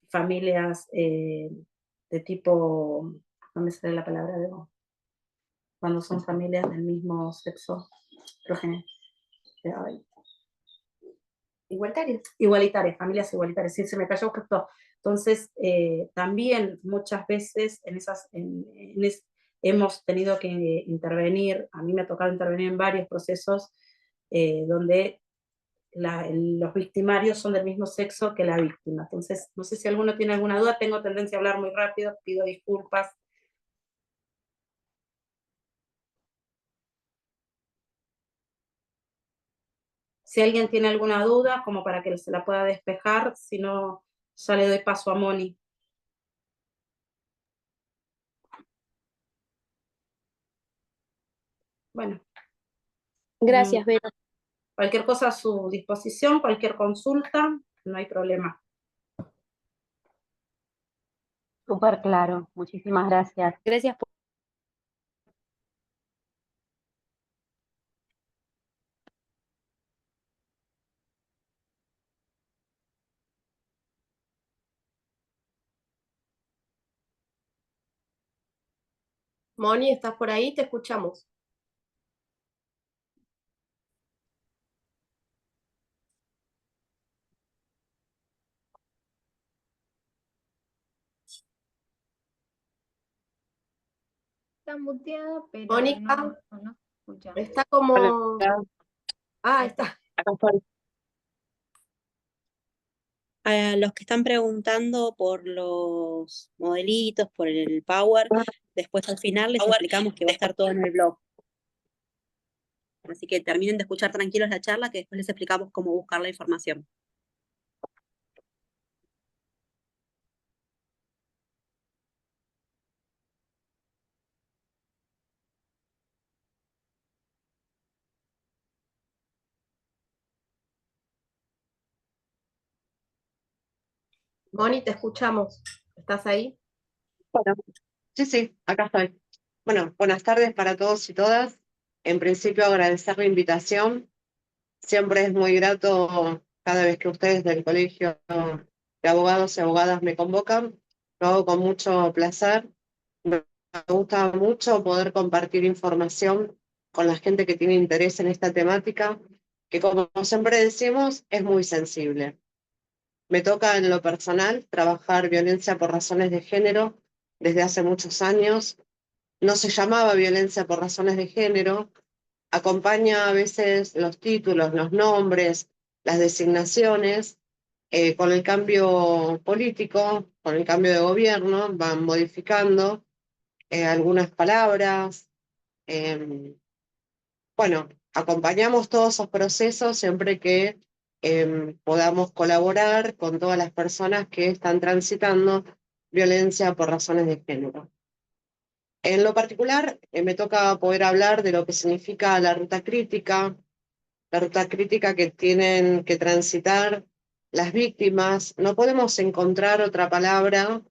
familias de tipo no me sale la palabra de vos, cuando son familias del mismo sexo, progenitor. Igualitarias, familias igualitarias, sí, se me cayó justo. Entonces, también muchas veces hemos tenido que intervenir, a mí me ha tocado intervenir en varios procesos donde los victimarios son del mismo sexo que la víctima. Entonces, no sé si alguno tiene alguna duda, tengo tendencia a hablar muy rápido, pido disculpas. Si alguien tiene alguna duda, como para que se la pueda despejar, si no, ya le doy paso a Moni. Bueno. Gracias, Vero. Cualquier cosa a su disposición, cualquier consulta, no hay problema. Súper claro, muchísimas gracias. Gracias por... Moni, ¿estás por ahí? Te escuchamos. Está muteada, pero Mónica, no escucha. está como... Hola. Ah, está. Acá estoy. A los que están preguntando por los modelitos, por el Power, después al final les explicamos que va a estar todo en el blog. Así que terminen de escuchar tranquilos la charla, que después les explicamos cómo buscar la información. Moni, te escuchamos. ¿Estás ahí? Bueno, sí, acá estoy. Bueno, buenas tardes para todos y todas. En principio, agradecer la invitación. Siempre es muy grato cada vez que ustedes del Colegio de Abogados y Abogadas me convocan. Lo hago con mucho placer. Me gusta mucho poder compartir información con la gente que tiene interés en esta temática, que como siempre decimos, es muy sensible. Me toca en lo personal trabajar violencia por razones de género desde hace muchos años. No se llamaba violencia por razones de género. Acompaña a veces los títulos, los nombres, las designaciones. Con el cambio político, con el cambio de gobierno, van modificando algunas palabras. Bueno, acompañamos todos esos procesos siempre que podamos colaborar con todas las personas que están transitando violencia por razones de género. En lo particular, me toca poder hablar de lo que significa la ruta crítica que tienen que transitar las víctimas. No podemos encontrar otra palabra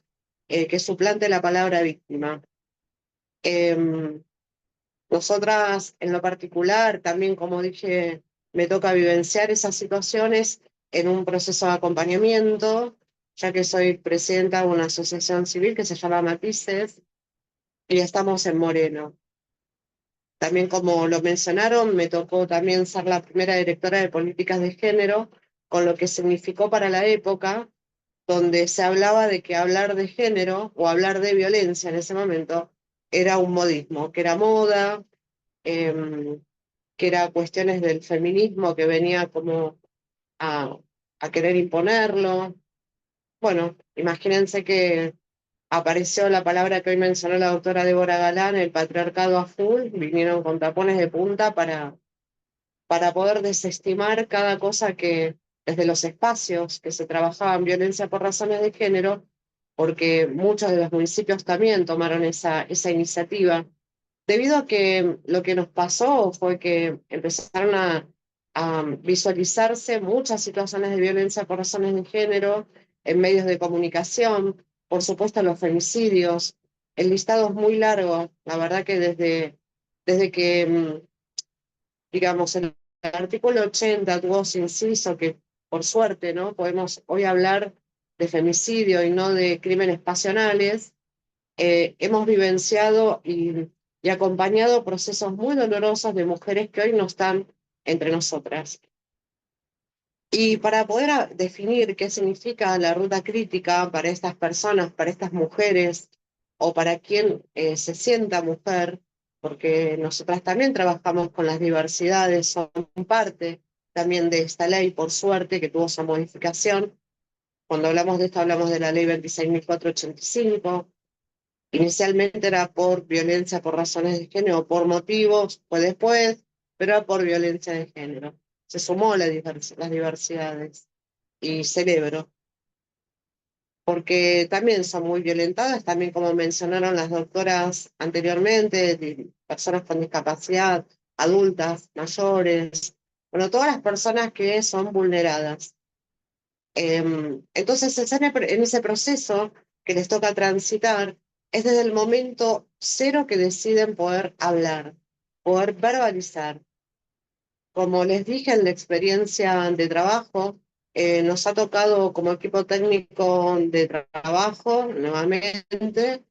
que suplante la palabra víctima. Nosotras, en lo particular, también, como dije, me toca vivenciar esas situaciones en un proceso de acompañamiento, ya que soy presidenta de una asociación civil que se llama Matices y estamos en Moreno. También, como lo mencionaron, me tocó también ser la primera directora de políticas de género, con lo que significó para la época, donde se hablaba de que hablar de género o hablar de violencia en ese momento era un modismo, que era moda, que era cuestiones del feminismo que venía como a querer imponerlo. Bueno, imagínense que apareció la palabra que hoy mencionó la doctora Débora Galán, el patriarcado a full, vinieron con tapones de punta para poder desestimar cada cosa que desde los espacios que se trabajaban violencia por razones de género, porque muchos de los municipios también tomaron esa iniciativa, debido a que lo que nos pasó fue que empezaron a visualizarse muchas situaciones de violencia por razones de género en medios de comunicación, por supuesto los femicidios. El listado es muy largo, la verdad que desde que, digamos, el artículo 80 tuvo su inciso, que por suerte, ¿no? Podemos hoy hablar de femicidio y no de crímenes pasionales. hemos vivenciado y acompañado procesos muy dolorosos de mujeres que hoy no están entre nosotras. Y para poder definir qué significa la ruta crítica para estas personas, para estas mujeres, o para quien se sienta mujer, porque nosotras también trabajamos con las diversidades, son parte también de esta ley, por suerte, que tuvo su modificación. Cuando hablamos de esto, hablamos de la ley 26.485. Inicialmente era por violencia por razones de género, por motivos, fue después, pero era por violencia de género. Se sumó las diversidades y celebro, porque también son muy violentadas, también como mencionaron las doctoras anteriormente, personas con discapacidad, adultas, mayores, bueno, todas las personas que son vulneradas. Entonces, en ese proceso que les toca transitar, es desde el momento cero que deciden poder hablar, poder verbalizar. Como les dije en la experiencia de trabajo, nos ha tocado como equipo técnico de trabajo, nuevamente,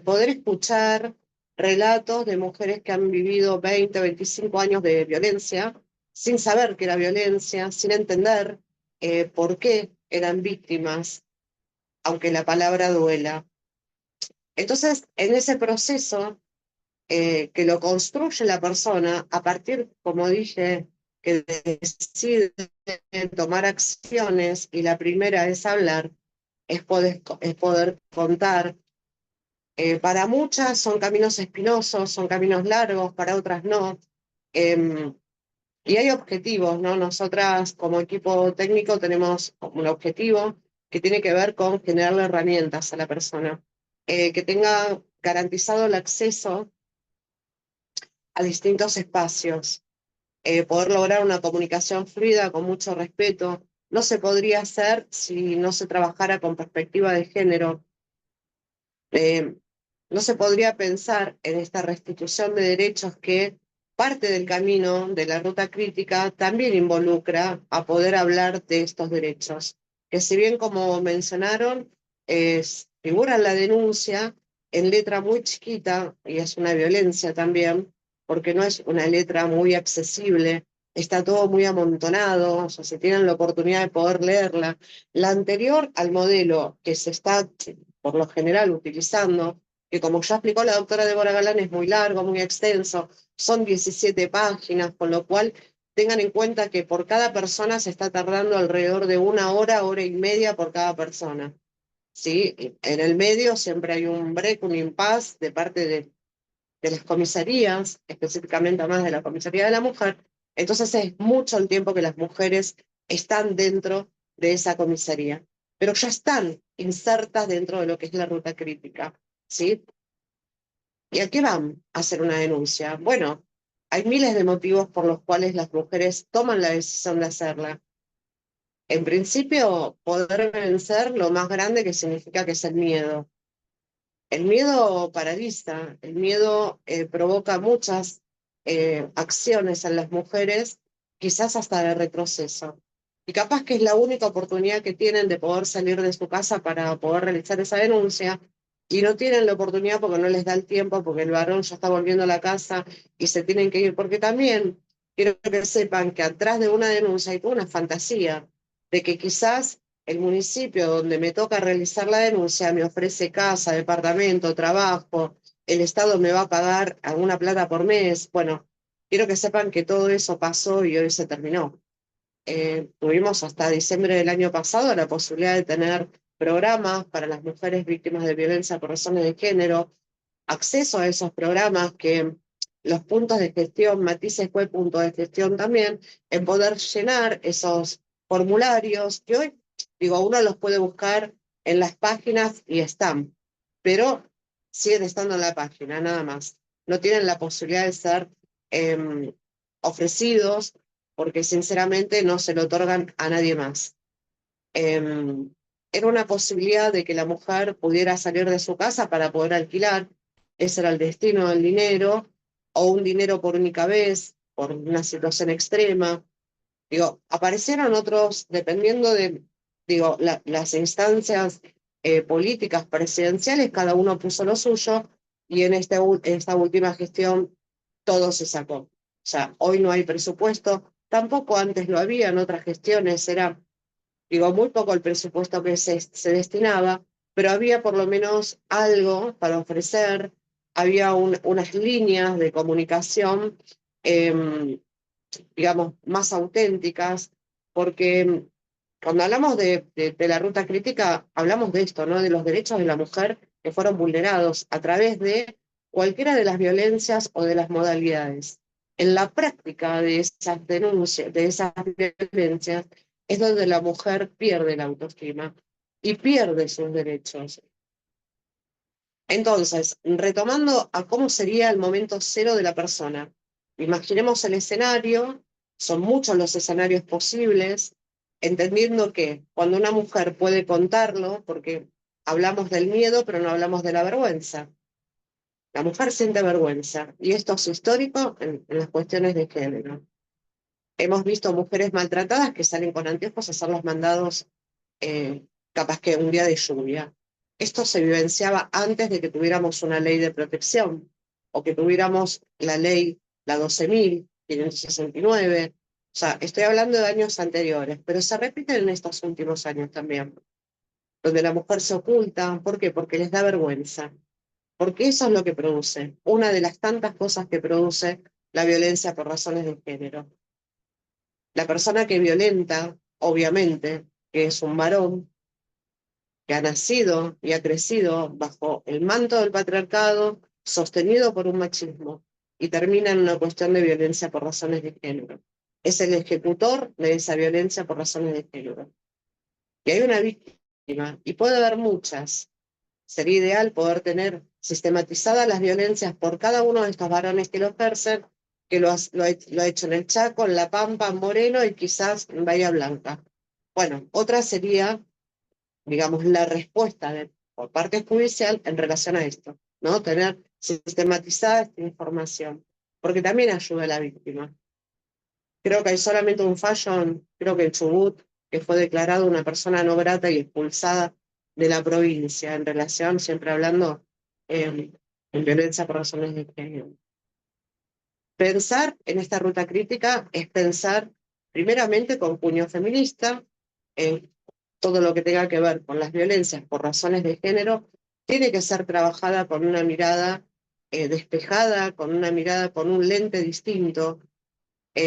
poder escuchar relatos de mujeres que han vivido 20, 25 años de violencia, sin saber que era violencia, sin entender por qué eran víctimas, aunque la palabra duela. Entonces, en ese proceso que lo construye la persona, a partir, como dije, que decide tomar acciones, y la primera es hablar, es poder contar. Para muchas son caminos espinosos, son caminos largos, para otras no. Y hay objetivos, ¿no? Nosotras como equipo técnico tenemos un objetivo que tiene que ver con generarle herramientas a la persona, que tenga garantizado el acceso a distintos espacios, poder lograr una comunicación fluida con mucho respeto. No se podría hacer si no se trabajara con perspectiva de género. No se podría pensar en esta restitución de derechos que parte del camino de la ruta crítica también involucra a poder hablar de estos derechos, que si bien como mencionaron, figura en la denuncia en letra muy chiquita, y es una violencia también, porque no es una letra muy accesible, está todo muy amontonado, o sea, si tienen la oportunidad de poder leerla. La anterior al modelo que se está por lo general utilizando, que como ya explicó la doctora Débora Galán, es muy largo, muy extenso, son 17 páginas, con lo cual tengan en cuenta que por cada persona se está tardando alrededor de 1 hora, hora y media por cada persona. ¿Sí? En el medio siempre hay un break, un impasse de parte de las comisarías, específicamente más de la comisaría de la mujer. Entonces es mucho el tiempo que las mujeres están dentro de esa comisaría, pero ya están insertas dentro de lo que es la ruta crítica, ¿sí? ¿Y a qué van a hacer una denuncia? Bueno, hay miles de motivos por los cuales las mujeres toman la decisión de hacerla. En principio, poder vencer lo más grande que significa que es el miedo. El miedo paraliza, el miedo provoca muchas acciones en las mujeres, quizás hasta de retroceso. Y capaz que es la única oportunidad que tienen de poder salir de su casa para poder realizar esa denuncia, y no tienen la oportunidad porque no les da el tiempo, porque el varón ya está volviendo a la casa y se tienen que ir. Porque también quiero que sepan que atrás de una denuncia hay toda una fantasía de que quizás el municipio donde me toca realizar la denuncia me ofrece casa, departamento, trabajo, el Estado me va a pagar alguna plata por mes. Bueno, quiero que sepan que todo eso pasó y hoy se terminó. Tuvimos hasta diciembre del año pasado la posibilidad de tener programas para las mujeres víctimas de violencia por razones de género, acceso a esos programas que los puntos de gestión, Matices fue punto de gestión también, en poder llenar esos formularios que hoy, digo, uno los puede buscar en las páginas y están, pero siguen estando en la página, nada más. No tienen la posibilidad de ser ofrecidos porque sinceramente no se lo otorgan a nadie más. Era una posibilidad de que la mujer pudiera salir de su casa para poder alquilar, ese era el destino del dinero, o un dinero por única vez, por una situación extrema. Digo, aparecieron otros, dependiendo de, digo, las instancias políticas presidenciales, cada uno puso lo suyo, y en esta última gestión todo se sacó. O sea, hoy no hay presupuesto, tampoco antes lo había, en otras gestiones era, digo, muy poco el presupuesto que se destinaba, pero había por lo menos algo para ofrecer, había unas líneas de comunicación, digamos, más auténticas, porque cuando hablamos de la ruta crítica, hablamos de esto, ¿no? De los derechos de la mujer que fueron vulnerados a través de cualquiera de las violencias o de las modalidades. En la práctica de esas denuncias, de esas violencias, es donde la mujer pierde la autoestima y pierde sus derechos. Entonces, retomando a cómo sería el momento cero de la persona, imaginemos el escenario, son muchos los escenarios posibles, entendiendo que cuando una mujer puede contarlo, porque hablamos del miedo, pero no hablamos de la vergüenza. La mujer siente vergüenza, y esto es histórico en las cuestiones de género. Hemos visto mujeres maltratadas que salen con anteojos a hacer los mandados, capaz que un día de lluvia. Esto se vivenciaba antes de que tuviéramos una ley de protección, o que tuviéramos la ley, la 12.569. O sea, estoy hablando de años anteriores, pero se repiten en estos últimos años también, donde la mujer se oculta. ¿Por qué? Porque les da vergüenza. Porque eso es lo que produce, una de las tantas cosas que produce la violencia por razones de género. La persona que violenta, obviamente, que es un varón, que ha nacido y ha crecido bajo el manto del patriarcado, sostenido por un machismo, y termina en una cuestión de violencia por razones de género. Es el ejecutor de esa violencia por razones de género. Y hay una víctima, y puede haber muchas. Sería ideal poder tener sistematizadas las violencias por cada uno de estos varones que lo ejercen, que lo ha hecho en el Chaco, en La Pampa, en Moreno y quizás en Bahía Blanca. Bueno, otra sería, digamos, la respuesta por parte judicial en relación a esto, ¿no? Tener sistematizada esta información, porque también ayuda a la víctima. Creo que hay solamente un fallo, creo que en Chubut, que fue declarado una persona no grata y expulsada de la provincia en relación, siempre hablando en violencia por razones de género. Pensar en esta ruta crítica es pensar primeramente con puño feminista, en todo lo que tenga que ver con las violencias por razones de género, tiene que ser trabajada con una mirada despejada, con una mirada con un lente distinto,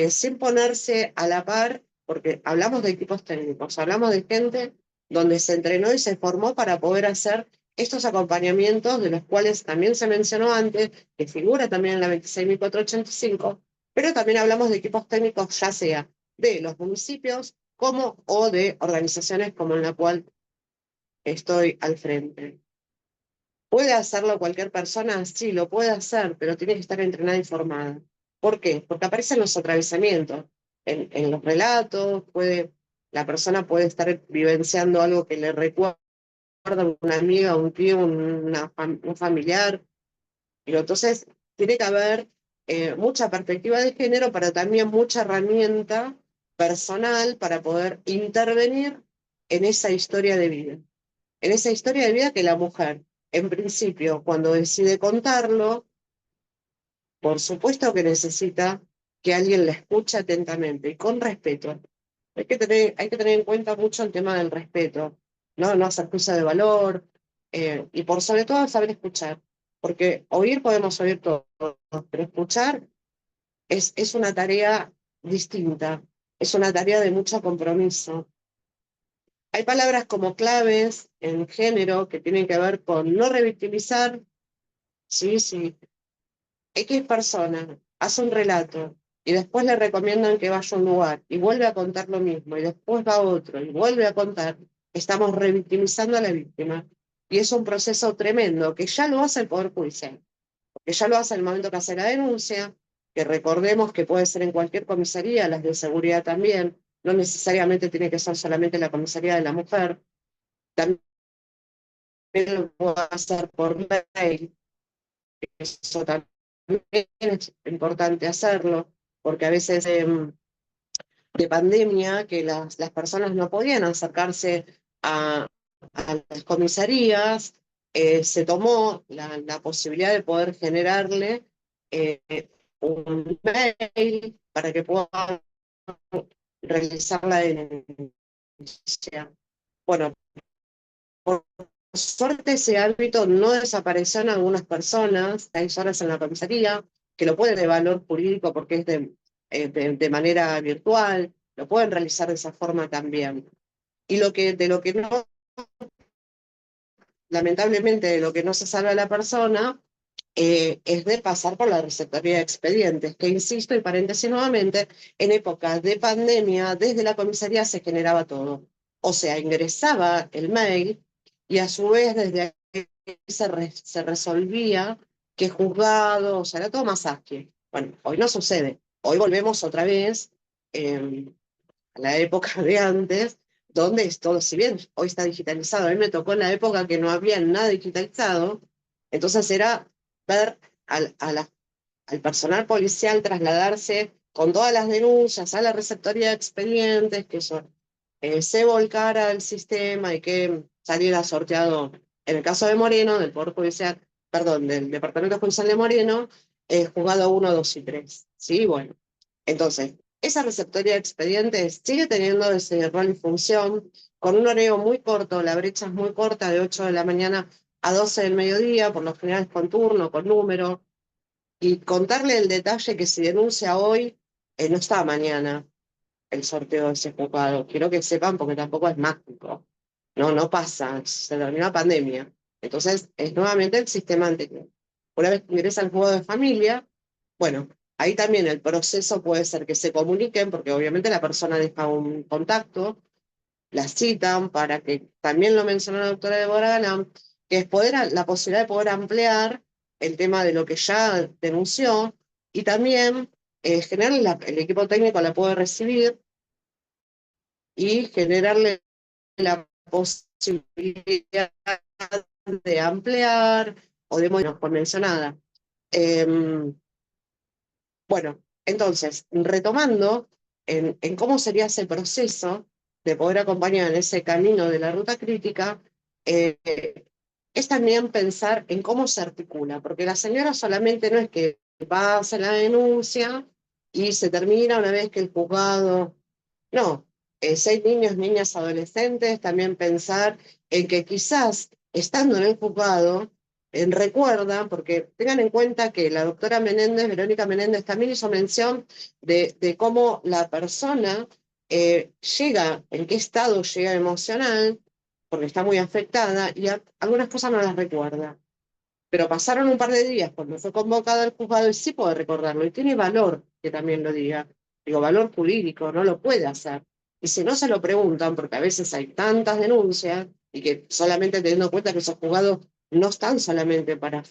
sin ponerse a la par, porque hablamos de equipos técnicos, hablamos de gente donde se entrenó y se formó para poder hacer estos acompañamientos, de los cuales también se mencionó antes, que figura también en la 26.485, pero también hablamos de equipos técnicos, ya sea de los municipios como o de organizaciones como en la cual estoy al frente. ¿Puede hacerlo cualquier persona? Sí, lo puede hacer, pero tiene que estar entrenada y formada. ¿Por qué? Porque aparecen los atravesamientos. En los relatos, la persona puede estar vivenciando algo que le recuerda a una amiga, un tío, un familiar. Y entonces tiene que haber mucha perspectiva de género, pero también mucha herramienta personal para poder intervenir en esa historia de vida. En esa historia de vida que la mujer, en principio, cuando decide contarlo, por supuesto que necesita que alguien la escuche atentamente y con respeto. Hay que tener en cuenta mucho el tema del respeto, no hacer juicio de valor, y por sobre todo saber escuchar, porque oír podemos oír todo, pero escuchar es una tarea distinta, es una tarea de mucho compromiso. Hay palabras como claves en género que tienen que ver con no revictimizar. Sí, sí. X persona hace un relato y después le recomiendan que vaya a un lugar y vuelve a contar lo mismo y después va a otro y vuelve a contar. Estamos revictimizando a la víctima. Y es un proceso tremendo que ya lo hace el Poder Judicial, que ya lo hace el momento que hace la denuncia, que recordemos que puede ser en cualquier comisaría, las de seguridad también, no necesariamente tiene que ser solamente la comisaría de la mujer, también lo puede hacer por mail, eso también es importante hacerlo, porque a veces de pandemia que las personas no podían acercarse a a las comisarías, se tomó la posibilidad de poder generarle eh, un mail para que puedan realizar la denuncia. Bueno, por suerte ese ámbito no desapareció en algunas personas, hay horas en la comisaría, que lo pueden de valor jurídico porque es de manera virtual, lo pueden realizar de esa forma también. Y de lo que no, lamentablemente, de lo que no se salva a la persona, es de pasar por la receptoría de expedientes, que insisto, y paréntesis nuevamente, en épocas de pandemia, desde la comisaría se generaba todo. O sea, ingresaba el mail y a su vez desde ahí se resolvía que juzgado, o sea, era todo más ágil. Bueno, hoy no sucede. Hoy volvemos otra vez a la época de antes, donde es todo, si bien hoy está digitalizado, a mí me tocó en la época que no había nada digitalizado, entonces era ver al personal policial trasladarse con todas las denuncias a la receptoría de expedientes, que eso, se volcara al sistema y que saliera sorteado, en el caso de Moreno, del Poder Judicial, perdón, del Departamento Judicial de Moreno, juzgado 1, 2 y 3. ¿Sí? Bueno, entonces, esa receptoría de expedientes sigue teniendo ese rol y función, con un horario muy corto, la brecha es muy corta, de 8 de la mañana a 12 del mediodía, por lo general es con turno, con número, y contarle el detalle que si denuncia hoy, no está mañana el sorteo de ese juzgado. Quiero que sepan porque tampoco es mágico. No, no pasa, se terminó la pandemia. Entonces, es nuevamente el sistema anterior. Una vez que ingresa al juzgado de familia, bueno, ahí también el proceso puede ser que se comuniquen, porque obviamente la persona deja un contacto, la citan para que, también lo mencionó la doctora Deborah Galán, que es la posibilidad de poder ampliar el tema de lo que ya denunció y también generarle el equipo técnico la puede recibir y generarle la posibilidad de ampliar o de por mencionada. Bueno, entonces, retomando en cómo sería ese proceso de poder acompañar en ese camino de la ruta crítica, eh, es también pensar en cómo se articula, porque la señora solamente no es que pasa la denuncia y se termina una vez que el juzgado, no, 6 niños, niñas, adolescentes, también pensar en que quizás estando en el juzgado, recuerdan, porque tengan en cuenta que la doctora Menéndez, Verónica Menéndez, también hizo mención de cómo la persona llega, en qué estado llega emocional, porque está muy afectada, y algunas cosas no las recuerda. Pero pasaron un par de días cuando fue convocado al juzgado y sí puede recordarlo, y tiene valor que también lo diga. Digo, valor jurídico, no lo puede hacer. Y si no se lo preguntan, porque a veces hay tantas denuncias, y que solamente teniendo en cuenta que esos juzgados no están solamente para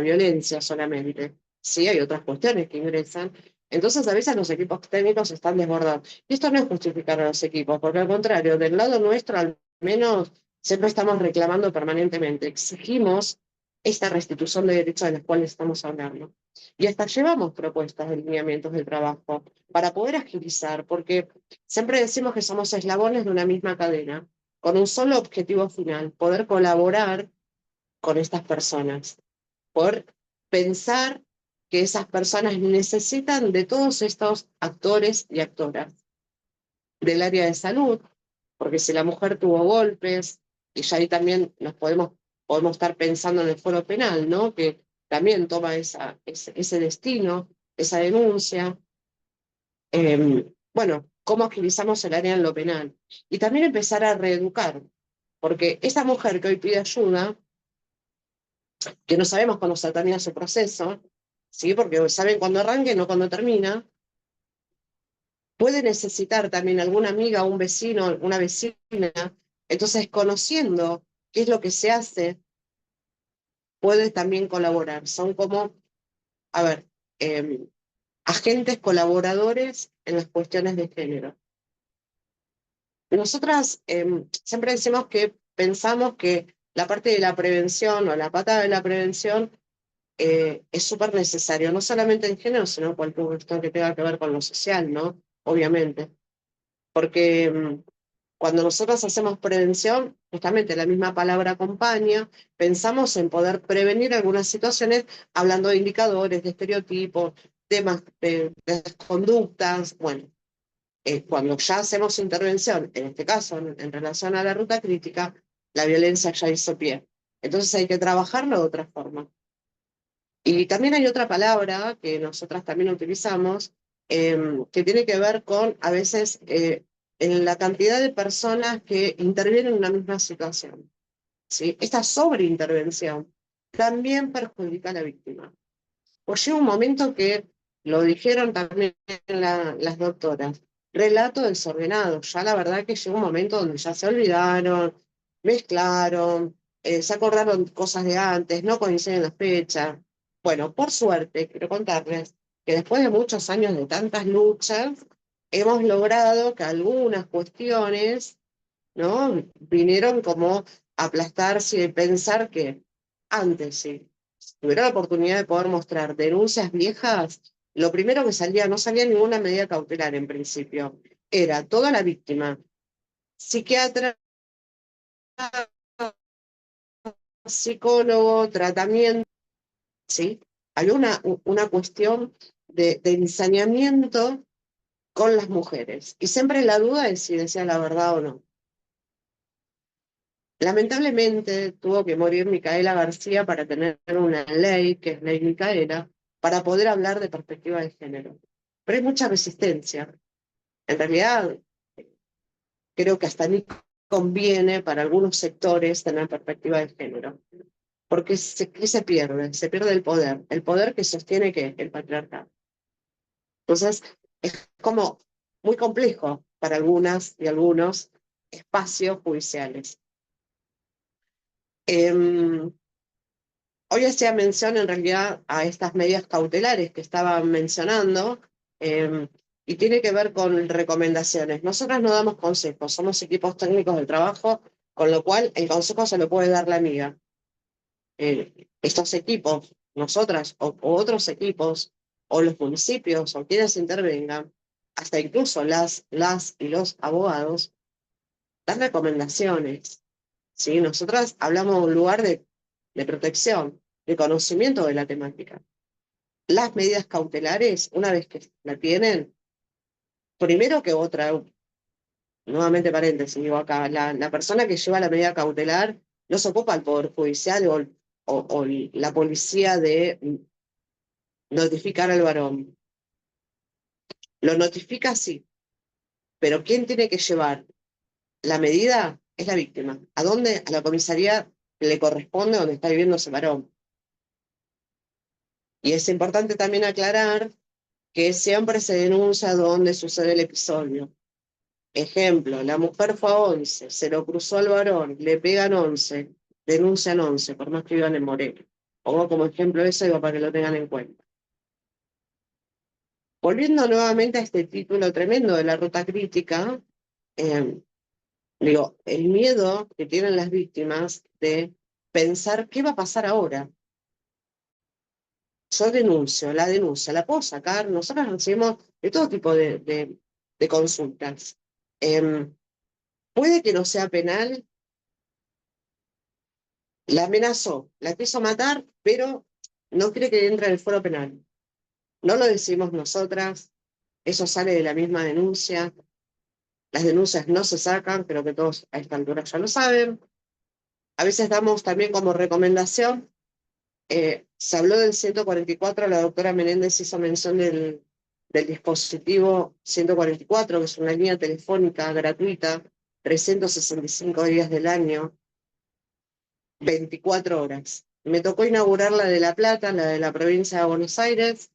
violencia solamente, sí hay otras cuestiones que ingresan. Entonces a veces los equipos técnicos están desbordados. Y esto no es justificar a los equipos, porque al contrario, del lado nuestro al menos siempre estamos reclamando permanentemente, exigimos esta restitución de derechos de los cuales estamos hablando. Y hasta llevamos propuestas de lineamientos de trabajo para poder agilizar, porque siempre decimos que somos eslabones de una misma cadena, con un solo objetivo final, poder colaborar con estas personas, poder pensar que esas personas necesitan de todos estos actores y actoras del área de salud, porque si la mujer tuvo golpes, y ya ahí también podemos estar pensando en el fuero penal, ¿no? Que también toma ese destino, esa denuncia. Bueno, cómo agilizamos el área en lo penal. Y también empezar a reeducar, porque esa mujer que hoy pide ayuda, que no sabemos cuándo se termina su proceso, ¿sí? Porque saben cuándo arranca y no cuándo termina, puede necesitar también alguna amiga, un vecino, una vecina. Entonces, conociendo qué es lo que se hace, puede también colaborar. Son como, a ver, agentes colaboradores en las cuestiones de género. Nosotras siempre decimos que pensamos que la parte de la prevención o la pata de la prevención es súper necesario, no solamente en género, sino en cualquier cuestión que tenga que ver con lo social, ¿no? Obviamente. Porque Cuando nosotros hacemos prevención, justamente la misma palabra acompaña, pensamos en poder prevenir algunas situaciones hablando de indicadores, de estereotipos, temas de conductas. Bueno, cuando ya hacemos intervención, en este caso en relación a la ruta crítica, la violencia ya hizo pie. Entonces hay que trabajarlo de otra forma. Y también hay otra palabra que nosotras también utilizamos, que tiene que ver con, a veces, en la cantidad de personas que intervienen en una misma situación. ¿Sí? Esta sobreintervención también perjudica a la víctima. Pues llega un momento que, lo dijeron también las doctoras, relato desordenado. Ya la verdad que llega un momento donde ya se olvidaron, mezclaron, se acordaron cosas de antes, no coinciden las fechas. Bueno, por suerte, quiero contarles que después de muchos años de tantas luchas, hemos logrado que algunas cuestiones, ¿no? Vinieron como a aplastarse y pensar que antes, sí, si tuviera la oportunidad de poder mostrar denuncias viejas, lo primero que salía, no salía ninguna medida cautelar en principio, era toda la víctima, psiquiatra, psicólogo, tratamiento, ¿sí? Hay una cuestión de ensañamiento con las mujeres, y siempre la duda es si decían la verdad o no. Lamentablemente tuvo que morir Micaela García para tener una ley, que es Ley Micaela, para poder hablar de perspectiva de género. Pero hay mucha resistencia. En realidad, creo que hasta ni conviene para algunos sectores tener perspectiva de género. Porque ¿qué se pierde? Se pierde el poder que sostiene que el patriarcado. Entonces, es como muy complejo para algunas y algunos espacios judiciales. Hoy hacía mención en realidad a estas medidas cautelares que estaba mencionando, y tiene que ver con recomendaciones. Nosotras no damos consejos, somos equipos técnicos del trabajo, con lo cual el consejo se lo puede dar la amiga. Estos equipos, nosotras o otros equipos, o los municipios, o quienes intervengan, hasta incluso las y los abogados, dan recomendaciones. ¿Sí? Nosotras hablamos de un lugar de protección, de conocimiento de la temática. Las medidas cautelares, una vez que la tienen, primero que otra, nuevamente paréntesis, digo acá, la persona que lleva la medida cautelar no se ocupa el Poder Judicial o la policía de notificar al varón. Lo notifica sí, pero ¿quién tiene que llevar la medida? Es la víctima. ¿A dónde? A la comisaría le corresponde donde está viviendo ese varón. Y es importante también aclarar que siempre se denuncia donde sucede el episodio. Ejemplo, la mujer fue a 11, se lo cruzó al varón, le pegan 11, denuncian 11, por más que vivan en Moreno. Pongo como ejemplo eso, digo, para que lo tengan en cuenta. Volviendo nuevamente a este título tremendo de la ruta crítica, digo, el miedo que tienen las víctimas de pensar qué va a pasar ahora. Yo denuncio, la puedo sacar, nosotros recibimos de todo tipo de consultas. Puede que no sea penal, la amenazó, la quiso matar, pero no quiere que entre en el foro penal. No lo decimos nosotras, eso sale de la misma denuncia. Las denuncias no se sacan, creo que todos a esta altura ya lo saben. A veces damos también como recomendación, se habló del 144, la doctora Menéndez hizo mención del dispositivo 144, que es una línea telefónica gratuita, 365 días del año, 24 horas. Me tocó inaugurar la de La Plata, la de la provincia de Buenos Aires.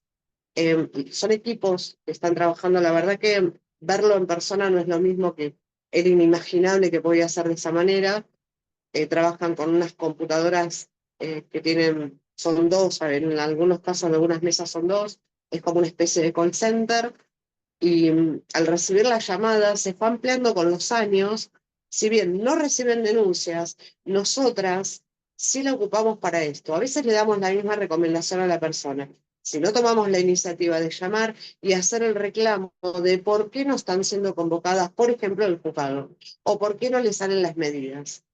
Son equipos que están trabajando, la verdad que verlo en persona no es lo mismo, que era inimaginable que podía ser de esa manera. Trabajan con unas computadoras que son dos, en algunos casos en algunas mesas son dos, es como una especie de call center, y al recibir las llamadas se fue ampliando con los años. Si bien no reciben denuncias, nosotras sí la ocupamos para esto. A veces le damos la misma recomendación a la persona. Si no tomamos la iniciativa de llamar y hacer el reclamo de por qué no están siendo convocadas, por ejemplo, el juzgado, o por qué no les salen las medidas.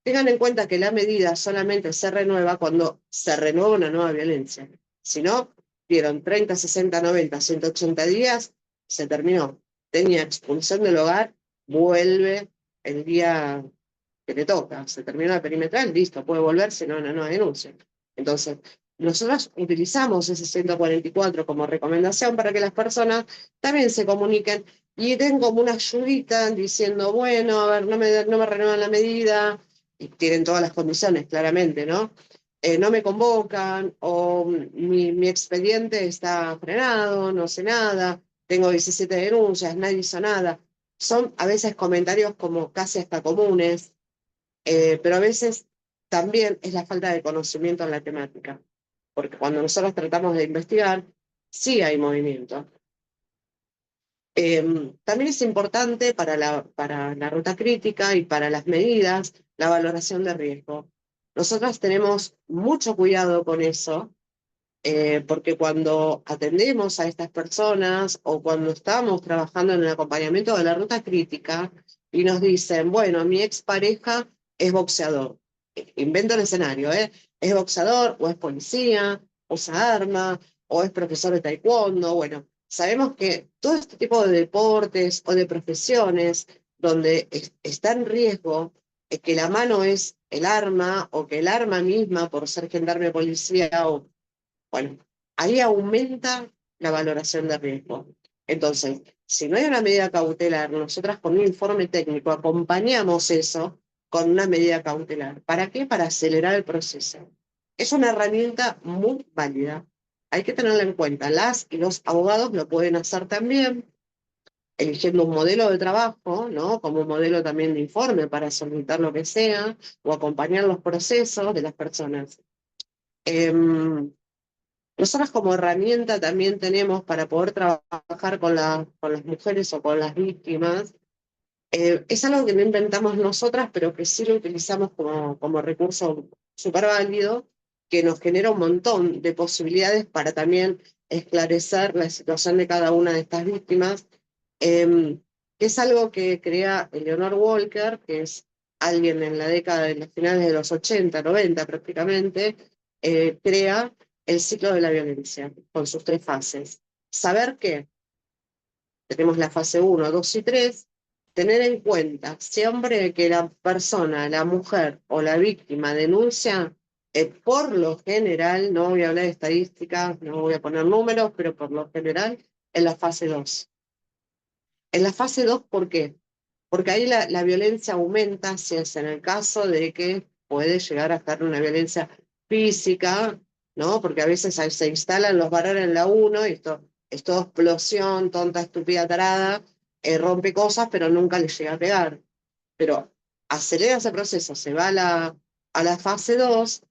Tengan en cuenta que la medida solamente se renueva cuando se renueva una nueva violencia. Si no, dieron 30, 60, 90, 180 días, se terminó. Tenía expulsión del hogar, vuelve el día que le toca. Se terminó la perimetral, listo, puede volver si no, no denuncia. Entonces, nosotros utilizamos ese 144 como recomendación para que las personas también se comuniquen y den como una ayudita diciendo, bueno, a ver, no me renuevan la medida, y tienen todas las condiciones, claramente, ¿no? No me convocan, o mi expediente está frenado, no sé nada, tengo 17 denuncias, nadie hizo nada. Son a veces comentarios como casi hasta comunes, pero a veces también es la falta de conocimiento en la temática, porque cuando nosotros tratamos de investigar, sí hay movimiento. También es importante para la ruta crítica y para las medidas la valoración de riesgo. Nosotras tenemos mucho cuidado con eso, porque cuando atendemos a estas personas o cuando estamos trabajando en el acompañamiento de la ruta crítica y nos dicen, bueno, mi expareja es boxeador, invento el escenario, es boxeador o es policía, usa arma o es profesor de taekwondo, bueno, sabemos que todo este tipo de deportes o de profesiones donde está en riesgo que la mano es el arma o que el arma misma por ser gendarme policía o bueno, ahí aumenta la valoración de riesgo. Entonces, si no hay una medida cautelar, nosotras con un informe técnico acompañamos eso con una medida cautelar. ¿Para qué? Para acelerar el proceso. Es una herramienta muy válida. Hay que tenerla en cuenta. Las y los abogados lo pueden hacer también, eligiendo un modelo de trabajo, ¿no? Como un modelo también de informe para solicitar lo que sea, o acompañar los procesos de las personas. Nosotros como herramienta también tenemos para poder trabajar con las mujeres o con las víctimas. Es algo que no inventamos nosotras, pero que sí lo utilizamos como recurso súper válido, que nos genera un montón de posibilidades para también esclarecer la situación de cada una de estas víctimas, que es algo que crea Eleanor Walker, que es alguien en la década de los finales de los 80, 90 prácticamente, crea el ciclo de la violencia, con sus 3 fases. Saber que tenemos la fase 1, 2 y 3, tener en cuenta siempre que la persona, la mujer o la víctima denuncia, por lo general, no voy a hablar de estadísticas, no voy a poner números, pero por lo general, en la fase 2. En la fase 2, ¿por qué? Porque ahí la violencia aumenta, si es en el caso de que puede llegar a estar una violencia física, ¿no? Porque a veces se instalan los varones en la 1 y esto es toda explosión, tonta, estúpida, tarada, rompe cosas, pero nunca le llega a pegar. Pero acelera ese proceso, se va a la fase 2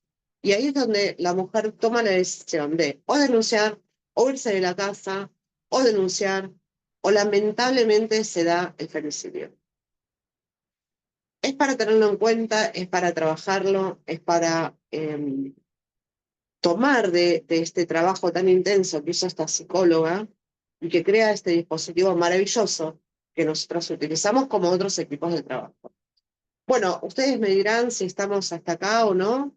y ahí es donde la mujer toma la decisión de o denunciar, o irse de la casa, o denunciar, o lamentablemente se da el femicidio. Es para tenerlo en cuenta, es para trabajarlo, es para tomar de este trabajo tan intenso que hizo esta psicóloga y que crea este dispositivo maravilloso que nosotros utilizamos como otros equipos de trabajo. Bueno, ustedes me dirán si estamos hasta acá o no,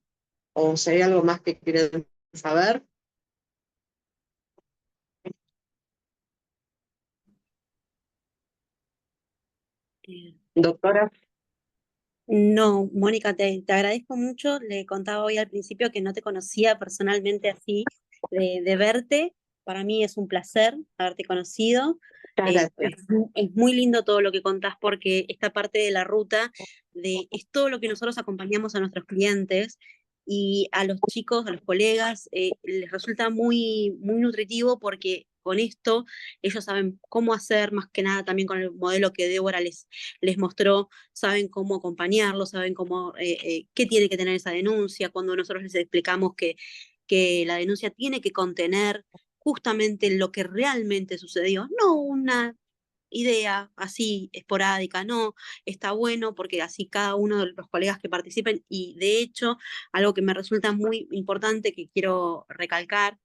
o si hay algo más que quieren saber. Doctora. No, Mónica, te agradezco mucho. Le contaba hoy al principio que no te conocía personalmente así, de verte. Para mí es un placer haberte conocido. Gracias. Es muy lindo todo lo que contás porque esta parte de la ruta es todo lo que nosotros acompañamos a nuestros clientes y a los chicos, a los colegas, les resulta muy, muy nutritivo porque con esto ellos saben cómo hacer, más que nada también con el modelo que Débora les mostró, saben cómo acompañarlo, saben qué tiene que tener esa denuncia, cuando nosotros les explicamos que la denuncia tiene que contener justamente lo que realmente sucedió, no una idea así esporádica, no, está bueno porque así cada uno de los colegas que participen y de hecho algo que me resulta muy importante que quiero recalcar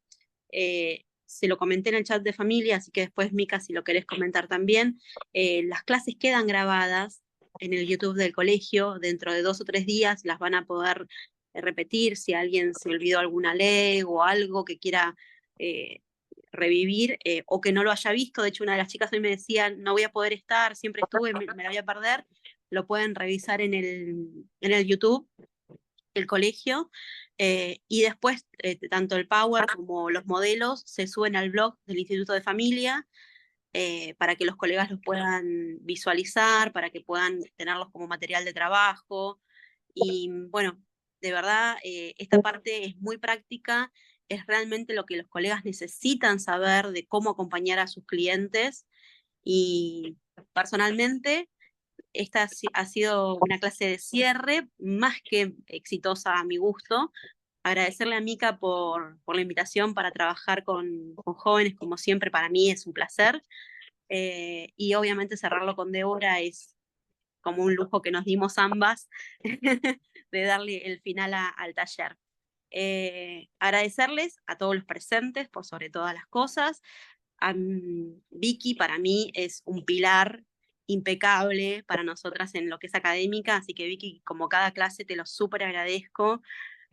se lo comenté en el chat de familia, así que después, Mica, si lo querés comentar también, las clases quedan grabadas en el YouTube del colegio, dentro de 2 o 3 días las van a poder repetir, si alguien se olvidó alguna ley o algo que quiera revivir, o que no lo haya visto. De hecho, una de las chicas hoy me decía, no voy a poder estar, siempre estuve, me la voy a perder. Lo pueden revisar en el YouTube del colegio, y después tanto el Power como los modelos se suben al blog del Instituto de Familia, para que los colegas los puedan visualizar, para que puedan tenerlos como material de trabajo. Y bueno, de verdad, esta parte es muy práctica, es realmente lo que los colegas necesitan saber de cómo acompañar a sus clientes. Y personalmente, esta ha sido una clase de cierre más que exitosa a mi gusto. Agradecerle a Mica por la invitación para trabajar con jóvenes, como siempre, para mí es un placer. Y obviamente cerrarlo con Débora es como un lujo que nos dimos ambas de darle el final al taller. Agradecerles a todos los presentes por sobre todas las cosas. Vicky para mí es un pilar impecable para nosotras en lo que es académica, así que Vicky, como cada clase, te lo súper agradezco.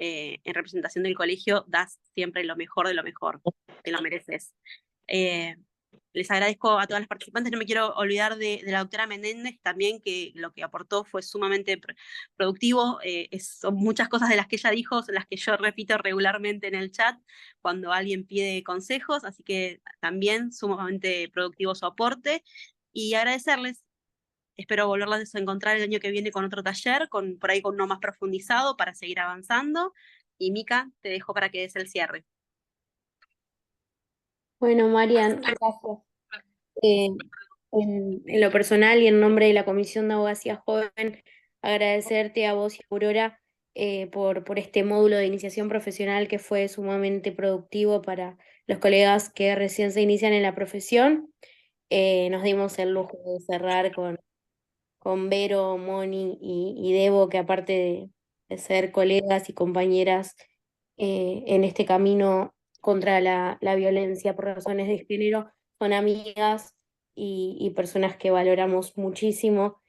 En representación del colegio, das siempre lo mejor de lo mejor, te lo mereces. Les agradezco a todas las participantes, no me quiero olvidar de la doctora Menéndez también, que lo que aportó fue sumamente productivo. Son muchas cosas de las que ella dijo, son las que yo repito regularmente en el chat cuando alguien pide consejos, así que también sumamente productivo su aporte. Y agradecerles, espero volverlas a encontrar el año que viene con otro taller, por ahí con uno más profundizado para seguir avanzando. Y Mica, te dejo para que des el cierre. Bueno, Marian, gracias. En lo personal y en nombre de la Comisión de Abogacía Joven, agradecerte a vos y a Aurora por este módulo de iniciación profesional que fue sumamente productivo para los colegas que recién se inician en la profesión. Nos dimos el lujo de cerrar con Vero, Moni y Debo, que aparte de ser colegas y compañeras en este camino contra la violencia por razones de género, son amigas y personas que valoramos muchísimo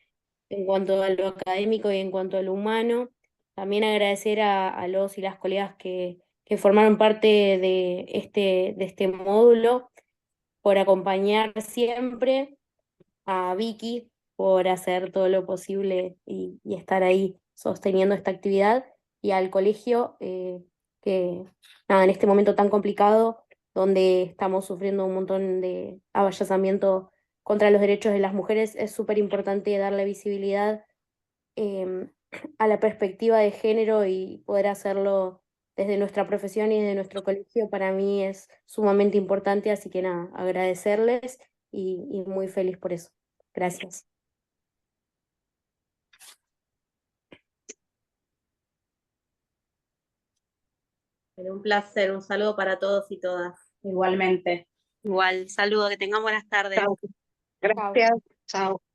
en cuanto a lo académico y en cuanto a lo humano. También agradecer a los y las colegas que formaron parte de este módulo por acompañar siempre, a Vicky por hacer todo lo posible y estar ahí sosteniendo esta actividad, y al colegio que nada, en este momento tan complicado, donde estamos sufriendo un montón de avallazamiento contra los derechos de las mujeres, es súper importante darle visibilidad eh, a la perspectiva de género, y poder hacerlo desde nuestra profesión y desde nuestro colegio para mí es sumamente importante, así que nada, agradecerles y muy feliz por eso. Gracias. Un placer, un saludo para todos y todas. Igualmente. Igual, saludo, que tengan buenas tardes. Chao. Gracias. Chao.